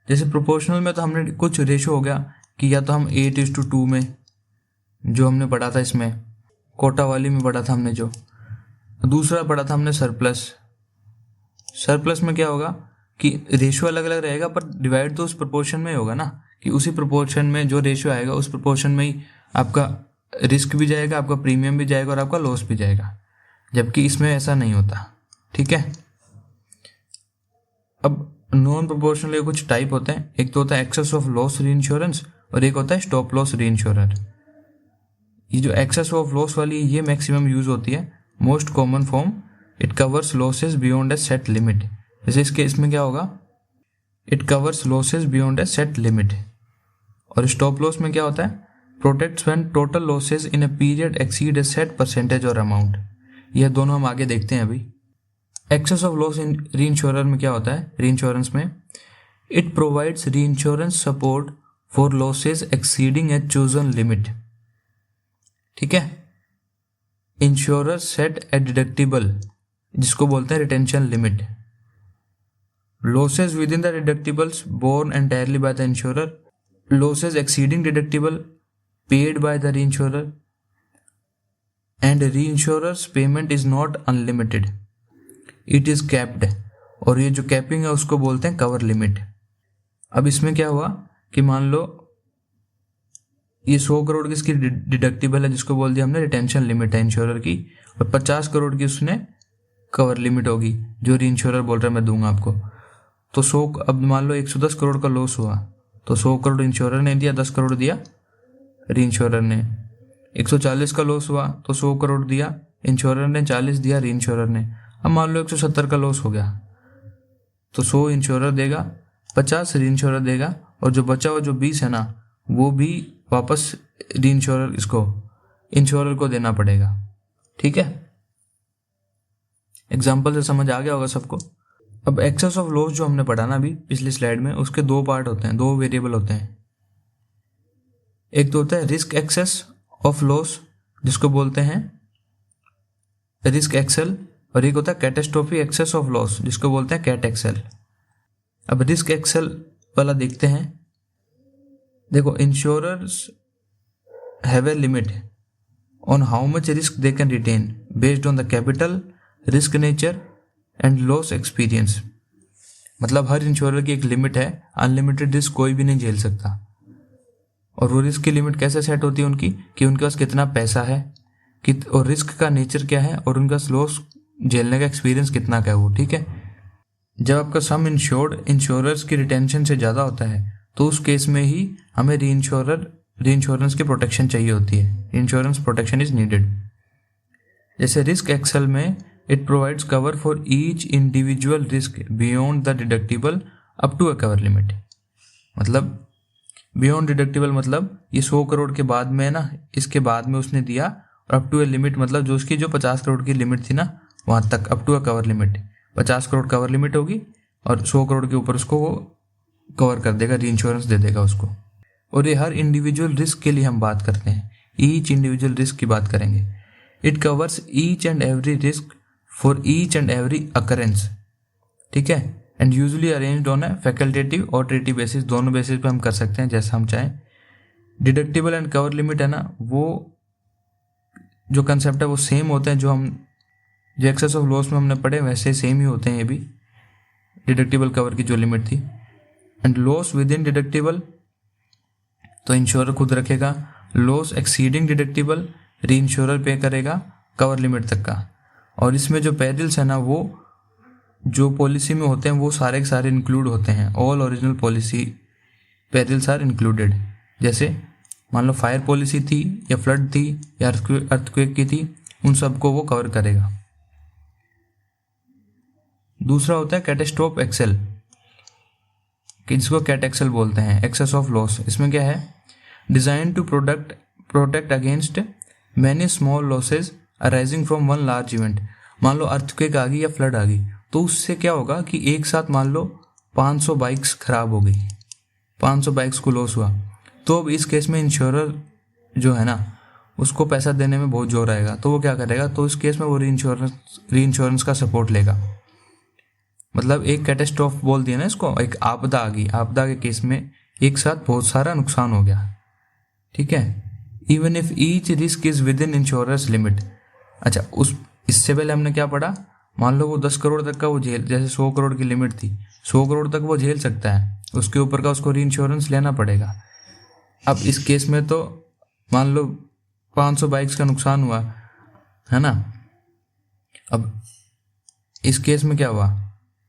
जैसे प्रोपोर्शनल में तो हमने कुछ रेशो हो गया कि या तो हम 8:2 में जो हमने पढ़ा था इसमें कोटा वाली में पढ़ा था हमने। जो दूसरा पढ़ा था हमने सरप्लस। सरप्लस में क्या होगा कि रेशियो अलग अलग रहेगा पर डिवाइड तो उस प्रोपोर्शन में होगा ना, कि उसी प्रोपोर्शन में जो रेशियो आएगा उस प्रोपोर्शन में ही आपका रिस्क भी जाएगा, आपका प्रीमियम भी जाएगा और आपका लॉस भी जाएगा, जबकि इसमें ऐसा नहीं होता। ठीक है। अब नॉन प्रोपोर्शनल के कुछ टाइप होते हैं। एक तो होता है एक्सेस ऑफ लॉस रीइंश्योरेंस और एक होता है स्टॉप लॉस रीइंश्योरर। ये जो एक्सेस ऑफ लॉस वाली ये मैक्सिमम यूज होती है। Most common form, it covers losses beyond a set limit. जैसे इस केस में क्या होगा, it covers losses beyond a set limit. और स्टॉप लॉस में क्या होता है, protects when total losses in a period exceed a set percentage और अमाउंट। यह दोनों हम आगे देखते हैं अभी। Excess of loss in reinsurer में क्या होता है, रीइंश्योरेंस में it provides reinsurance support for losses exceeding a chosen limit. ठीक है। इंश्योरर सेट ए डिडक्टिबल, जिसको बोलते हैं retention limit. Losses within the deductibles borne entirely by the insurer, losses exceeding deductible paid by the reinsurer, and reinsurer's payment is not unlimited, it is capped. और ये जो capping है उसको बोलते हैं कवर लिमिट। अब इसमें क्या हुआ कि मान लो ये 100 करोड़ की इसकी डिडक्टिबल है, जिसको बोल दिया हमने रिटेंशन लिमिट है इंश्योरर की, और 50 करोड़ की उसने कवर लिमिट होगी जो रीइंश्योरर बोल रहा है मैं दूंगा आपको। तो 100, अब मान लो 110 करोड़ का लॉस हुआ तो 100 करोड़ इंश्योरर ने दिया, 10 करोड़ दिया रीइंश्योरर ने। 140 का लॉस हुआ तो 100 करोड़ दिया इंश्योरर ने, 40 दिया रीइंश्योरर ने। अब मान लो 170 का लॉस हो गया तो 100 इंश्योरर देगा, 50 रीइंश्योरर देगा, और जो बचा हुआ जो 20 है ना वो भी वापस रीइंश्योरर इसको इंश्योरर को देना पड़ेगा। ठीक है। एग्जाम्पल से समझ आ गया होगा सबको। अब एक्सेस ऑफ लॉस जो हमने पढ़ा ना अभी पिछली स्लाइड में, उसके दो पार्ट होते हैं, दो वेरिएबल होते हैं। एक तो होता है रिस्क एक्सेस ऑफ लॉस, जिसको बोलते हैं रिस्क एक्सेल, और एक होता है कैटास्ट्रोफी एक्सेस ऑफ लॉस, जिसको बोलते हैं कैट एक्सेल। अब रिस्क एक्सेल वाला देखते हैं। देखो, insurers have a limit on how much risk they can retain based on the capital, risk nature and loss experience. मतलब हर इंश्योरर की एक लिमिट है, अनलिमिटेड रिस्क कोई भी नहीं झेल सकता। और वो रिस्क की लिमिट कैसे सेट होती है उनकी, कि उनके पास कितना पैसा है, और रिस्क का नेचर क्या है, और उनका लॉस झेलने का एक्सपीरियंस कितना का है वो। ठीक है। जब आपका सम इंश्योर्ड इंश्योरर्स की रिटेंशन से ज़्यादा होता है तो उस केस में ही हमें रीइंश्योरेंस की प्रोटेक्शन चाहिए होती है। Insurance protection is needed. जैसे रिस्क एक्सेल में it provides cover for each individual risk beyond the deductible up to a cover limit. मतलब बियॉन्ड डिडक्टिबल मतलब ये 100 करोड़ के बाद में है ना, इसके बाद में उसने दिया, और अप टू ए लिमिट मतलब जो उसकी जो 50 करोड़ की लिमिट थी ना वहाँ तक, up to a cover limit. 50 crore cover limit होगी और 100 करोड़ के ऊपर उसको वो कवर कर देगा, रीइंश्योरेंस दे देगा उसको। और ये हर इंडिविजुअल रिस्क के लिए हम बात करते हैं, ईच इंडिविजुअल रिस्क की बात करेंगे। It covers each and every risk for each and every occurrence. ठीक है। And usually arranged on A facultative और ट्रेटिव बेसिस, दोनों बेसिस पे हम कर सकते हैं जैसा हम चाहें। डिडक्टिबल एंड कवर लिमिट है ना, वो जो कंसेप्ट है वो सेम होते हैं जो एक्सेस ऑफ लॉस में हमने पढ़े वैसे सेम ही होते हैं ये भी, डिडक्टिबल कवर की जो लिमिट थी। And loss with in deductible तो इंश्योरर खुद रखेगा, लॉस एक्सीडिंग डिडक्टिबल रीइंश्योरर पे करेगा कवर लिमिट तक का। और इसमें जो पेरिल्स है ना वो जो पॉलिसी में होते हैं वो सारे के सारे इंक्लूड होते हैं। All original policy perils are included. जैसे मान लो फायर पॉलिसी थी या फ्लड थी या अर्थक्वेक की थी, उन सबको वो कवर करेगा। दूसरा होता है कैटास्ट्रोफ एक्सेल, कि जिसको कैट एक्सेल बोलते हैं, एक्सेस ऑफ लॉस। इसमें क्या है, designed to protect against many small losses arising from one large event. मान लो अर्थक्वेक आ गई या फ्लड आ गई तो उससे क्या होगा कि एक साथ मान लो 500 बाइक्स खराब हो गई, 500 बाइक्स को लॉस हुआ, तो अब इस केस में इंश्योरर जो है ना उसको पैसा देने में बहुत जोर आएगा, तो वो क्या करेगा, तो इस केस में वो रीइंश्योरेंस का सपोर्ट लेगा। मतलब एक कैटास्ट्रोफ बोल दिया ना इसको, एक आपदा आ गई, आपदा के केस में एक साथ बहुत सारा नुकसान हो गया। ठीक है। Even if each risk is with in insurance limit. अच्छा, इससे पहले हमने क्या पढ़ा, मान लो वो 10 करोड़ तक का वो झेल, जैसे 100 करोड़ की लिमिट थी, 100 करोड़ तक वो झेल सकता है, उसके ऊपर का उसको री इंश्योरेंस लेना पड़ेगा। अब इस केस में तो मान लो 500 बाइक्स का नुकसान हुआ है ना। अब इस केस में क्या हुआ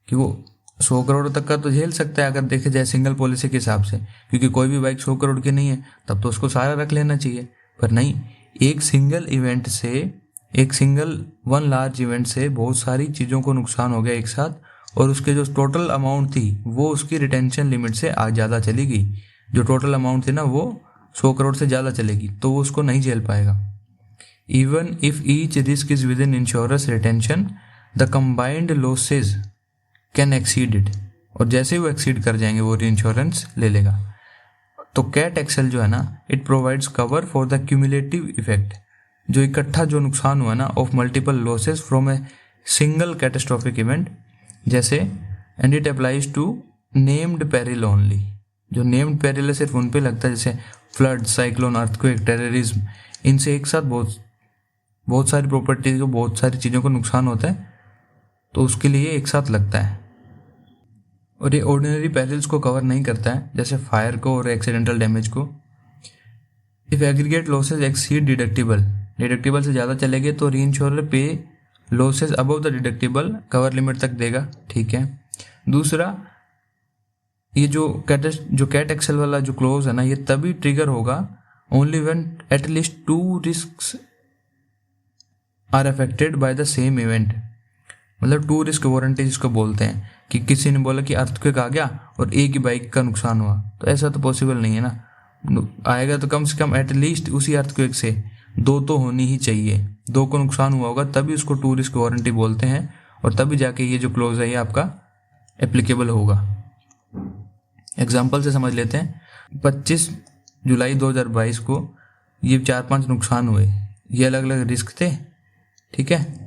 कि वो 100 करोड़ तक का तो झेल सकता है अगर देखे जाए सिंगल पॉलिसी के हिसाब से, क्योंकि कोई भी बाइक 100 करोड़ की नहीं है, तब तो उसको सारा रख लेना चाहिए। पर नहीं, एक सिंगल इवेंट से, एक सिंगल वन लार्ज इवेंट से बहुत सारी चीज़ों को नुकसान हो गया एक साथ, और उसके जो टोटल अमाउंट थी वो उसकी रिटेंशन लिमिट से ज़्यादा चली गई। जो टोटल अमाउंट थी ना वो 100 करोड़ से ज़्यादा चलेगी, तो वो उसको नहीं झेल पाएगा। Even if each risk is with in insurance retention the combined losses can exceed it, और जैसे ही वो एक्सीड कर जाएंगे वो इंश्योरेंस ले लेगा। तो कैट एक्सेल जो है ना, it provides cover for the cumulative effect, जो इकट्ठा जो नुकसान हुआ ना of multiple losses from a single catastrophic event, जैसे and it applies to named peril only. जो नेम्ड पेरिल है सिर्फ उन पे लगता है, जैसे फ्लड, साइक्लोन, अर्थक्वेक, टेररिज्म, इनसे एक साथ बहुत सारी प्रॉपर्टी को, बहुत सारी चीज़ों को नुकसान होता है, तो उसके लिए एक साथ लगता है। और ये ऑर्डिनरी पेरिल्स को कवर नहीं करता है, जैसे फायर को और एक्सीडेंटल डैमेज को। If aggregate losses exceed deductible से ज़्यादा चलेंगे तो री इंश्योरर पे losses above the deductible cover limit तक देगा। ठीक है। दूसरा, ये जो कैट एक्सेल वाला जो क्लोज है ना, ये तभी ट्रिगर होगा only when at least 2 risks are affected by the same event. मतलब 2 रिस्क वारंटी जिसको बोलते हैं, कि किसी ने बोला कि अर्थक्वेक आ गया और एक ही बाइक का नुकसान हुआ, तो ऐसा तो पॉसिबल नहीं है ना। आएगा तो कम से कम एटलीस्ट उसी अर्थक्वेक से 2 तो होनी ही चाहिए, 2 को नुकसान हुआ होगा, तभी उसको 2 रिस्क वारंटी बोलते हैं, और तभी जाके ये जो क्लोज है ये आपका एप्लीकेबल होगा। एग्जाम्पल से समझ लेते हैं। 25 जुलाई 2022 को ये 4-5 नुकसान हुए, ये अलग अलग रिस्क थे, ठीक है,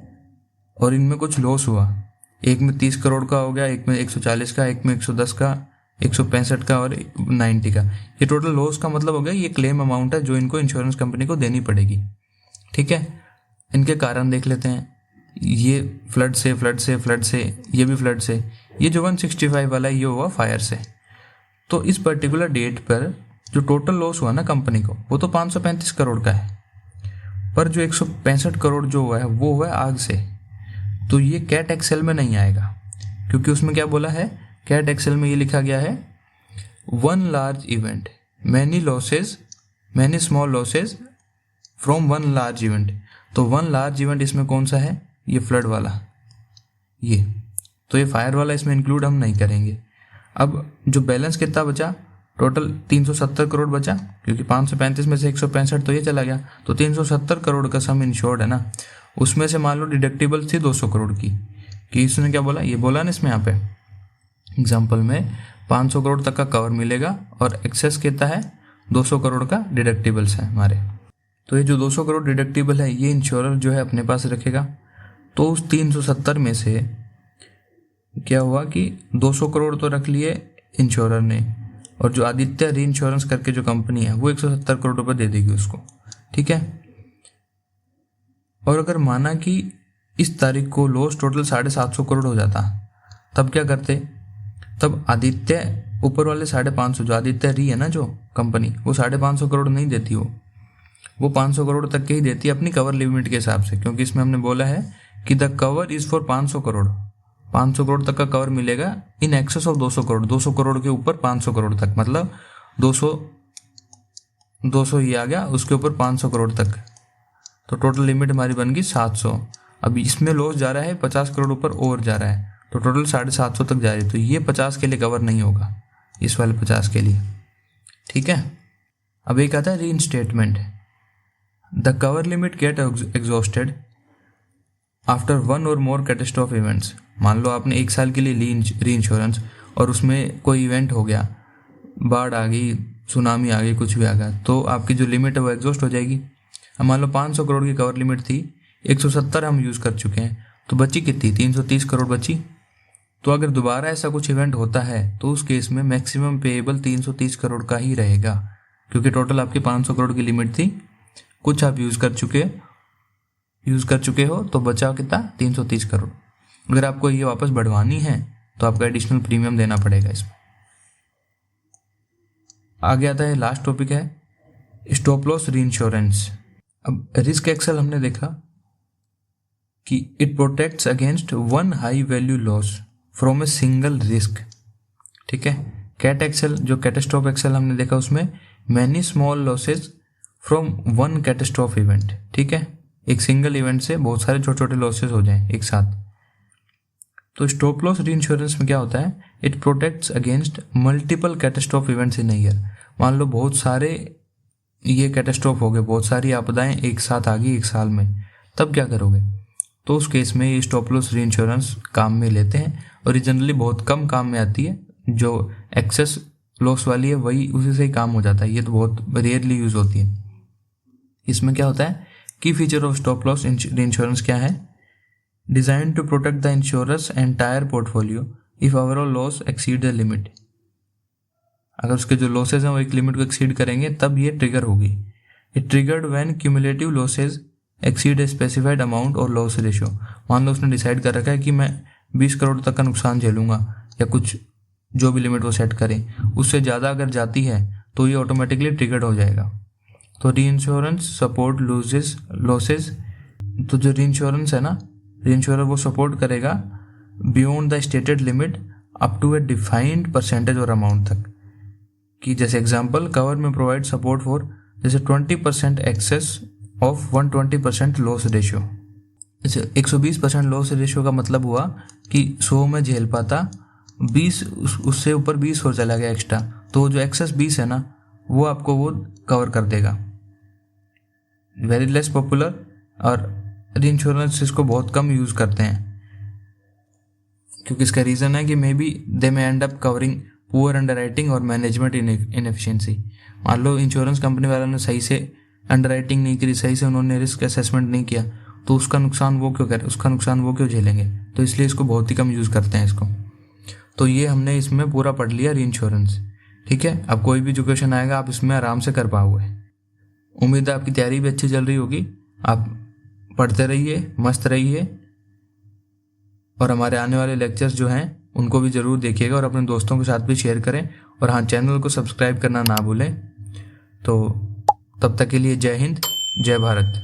और इनमें कुछ लॉस हुआ। एक में 30 करोड़ का हो गया, एक में 140 का, एक में 110 का, 165 का और 90 का। ये टोटल लॉस का मतलब हो गया, ये क्लेम अमाउंट है जो इनको इंश्योरेंस कंपनी को देनी पड़ेगी। ठीक है। इनके कारण देख लेते हैं। ये फ्लड से, ये भी फ्लड से, ये जो 165 वाला है ये हुआ फायर से। तो इस पर्टिकुलर डेट पर जो टोटल लॉस हुआ ना कंपनी को, वो तो 535 करोड़ का है, पर जो 165 करोड़ जो हुआ है वो हुआ है आग से। तो ये कैट एक्सेल में नहीं आएगा, क्योंकि उसमें क्या बोला है, कैट एक्सेल में ये लिखा गया है 1 large event, many small losses from 1 large event. तो 1 लार्ज इवेंट इसमें कौन सा है, ये फ्लड वाला, ये तो ये फायर वाला इसमें इंक्लूड हम नहीं करेंगे। अब जो बैलेंस कितना बचा, टोटल 370 करोड़ बचा, क्योंकि 535 में से 165 तो ये चला गया, तो 370 करोड़ का सम इंश्योर्ड है ना। उसमें से मान लो डिडक्टिबल थी 200 करोड़ की, कि इसने क्या बोला, ये बोला ना इसमें यहाँ पे एग्जाम्पल में 500 करोड़ तक का कवर मिलेगा, और एक्सेस कितना है 200 करोड़ का डिडक्टिबल्स है हमारे। तो ये जो 200 करोड़ डिडक्टिबल है ये इंश्योरर जो है अपने पास रखेगा। तो उस 370 में से क्या हुआ कि 200 करोड़ तो रख लिए इंश्योरर ने, और जो आदित्य री इंश्योरेंस करके जो कंपनी है वो 170 करोड़ रुपए दे देगी उसको। ठीक है। और अगर माना कि इस तारीख को लॉस टोटल 750 करोड़ हो जाता, तब क्या करते, तब आदित्य ऊपर वाले 550, जो आदित्य री है ना जो कंपनी, वो 550 करोड़ नहीं देती, वो 500 करोड़ तक के ही देती है अपनी कवर लिमिट के हिसाब से, क्योंकि इसमें हमने बोला है कि the cover is for 500 crore, 500 crore तक का कवर मिलेगा in excess of 200 crore, 200 crore के ऊपर 500 करोड़ तक, मतलब 200 ये आ गया, उसके ऊपर 500 करोड़ तक, तो टोटल लिमिट हमारी बन गई 700। अब इसमें लॉस जा रहा है 50 करोड़ ऊपर और जा रहा है, तो टोटल 750 तक जा रही है, तो ये 50 के लिए कवर नहीं होगा, इस वाले 50 के लिए। ठीक है। अब एक आता है reinstatement. The cover limit get exhausted after 1 और मोर कैटास्ट्रोफिक इवेंट्स। मान लो आपने 1 साल के लिए री इंश्योरेंस, और उसमें कोई इवेंट हो गया, बाढ़ आ गई, सुनामी आ गई, कुछ भी आ गया, तो आपकी जो लिमिट है वो एग्जॉस्ट हो जाएगी। अब मान लो 500 करोड़ की कवर लिमिट थी, 170 हम यूज़ कर चुके हैं, तो बची कितनी, 330 करोड़ बची। तो अगर दोबारा ऐसा कुछ इवेंट होता है तो उस केस में मैक्सिमम पेएबल 330 करोड़ का ही रहेगा, क्योंकि टोटल आपकी 500 करोड़ की लिमिट थी, कुछ आप यूज़ कर चुके हो तो बचा कितना 330 करोड़। अगर आपको ये वापस बढ़वानी है तो आपका एडिशनल प्रीमियम देना पड़ेगा इसमें। आगे आता है लास्ट टॉपिक है स्टॉप लॉस रीइंश्योरेंस। अब रिस्क एक्सेल हमने देखा कि it protects against one high value loss from a single risk. ठीक है। कैट एक्सेल जो कैटास्ट्रोफ एक्सेल हमने देखा उसमें many small losses from one catastrophe event. ठीक है, एक सिंगल इवेंट से बहुत सारे छोटे छोटे लॉसेज हो जाएं एक साथ। तो स्टॉप लॉस रीइंश्योरेंस में क्या होता है, it protects against multiple catastrophe events in year. मान लो बहुत सारे ये कैटास्ट्रोफ हो गए, बहुत सारी आपदाएं एक साथ आ गई एक साल में, तब क्या करोगे? तो उस केस में ये स्टॉप लॉस रीइंश्योरेंस काम में लेते हैं और ये जनरली बहुत कम काम में आती है। जो एक्सेस लॉस वाली है वही उसी से ही काम हो जाता है, ये तो बहुत रेयरली यूज होती है। इसमें क्या होता है, key feature of stop loss insurance क्या है, designed to protect the insurer's entire portfolio if overall loss exceed the limit. अगर उसके जो लॉसेज हैं वो एक लिमिट को एक्सीड करेंगे तब ये ट्रिगर होगी। It triggered when cumulative losses exceed a specified amount और लॉस रेशियो। मान लो उसने डिसाइड कर रखा है कि मैं 20 करोड़ तक का नुकसान झेलूंगा या कुछ जो भी लिमिट वो सेट करें, उससे ज़्यादा अगर जाती है तो ये ऑटोमेटिकली ट्रिगर्ड हो जाएगा। तो रीइंश्योरेंस सपोर्ट लॉसेज। तो जो रीइंश्योरेंस है ना, रीइंश्योरर वो सपोर्ट करेगा beyond the stated limit up to a defined percentage और अमाउंट तक। कि जैसे एग्जांपल, कवर में प्रोवाइड सपोर्ट फॉर जैसे 20% एक्सेस ऑफ 120% लॉस रेशियो। जैसे 120% लॉस रेशियो का मतलब हुआ कि 100 में झेल पाता, 20 उससे ऊपर 20 हो चला गया एक्स्ट्रा, तो जो एक्सेस 20 है ना वो आपको वो कवर कर देगा। वेरी लेस पॉपुलर और रीइंश्योरेंस इसको बहुत कम यूज़ करते हैं क्योंकि इसका रीज़न है कि may be they may and up covering poor underwriting और मैनेजमेंट इनएफिशिएंसी। मान लो इंश्योरेंस कंपनी वालों ने सही से अंडरराइटिंग नहीं करी, सही से उन्होंने रिस्क असेसमेंट नहीं किया, तो उसका नुकसान वो क्यों झेलेंगे? तो इसलिए इसको बहुत ही कम यूज़ करते हैं इसको। तो ये हमने इसमें पूरा पढ़ लिया रीइंश्योरेंस। ठीक है, अब कोई भी जो क्वेश्चन आएगा आप इसमें आराम से कर पाओगे। उम्मीद है आपकी तैयारी भी अच्छी चल रही होगी। आप पढ़ते रहिए, मस्त रहिए और हमारे आने वाले लेक्चर्स जो हैं उनको भी ज़रूर देखिएगा और अपने दोस्तों के साथ भी शेयर करें। और हाँ, चैनल को सब्सक्राइब करना ना भूलें। तो तब तक के लिए जय हिंद, जय भारत।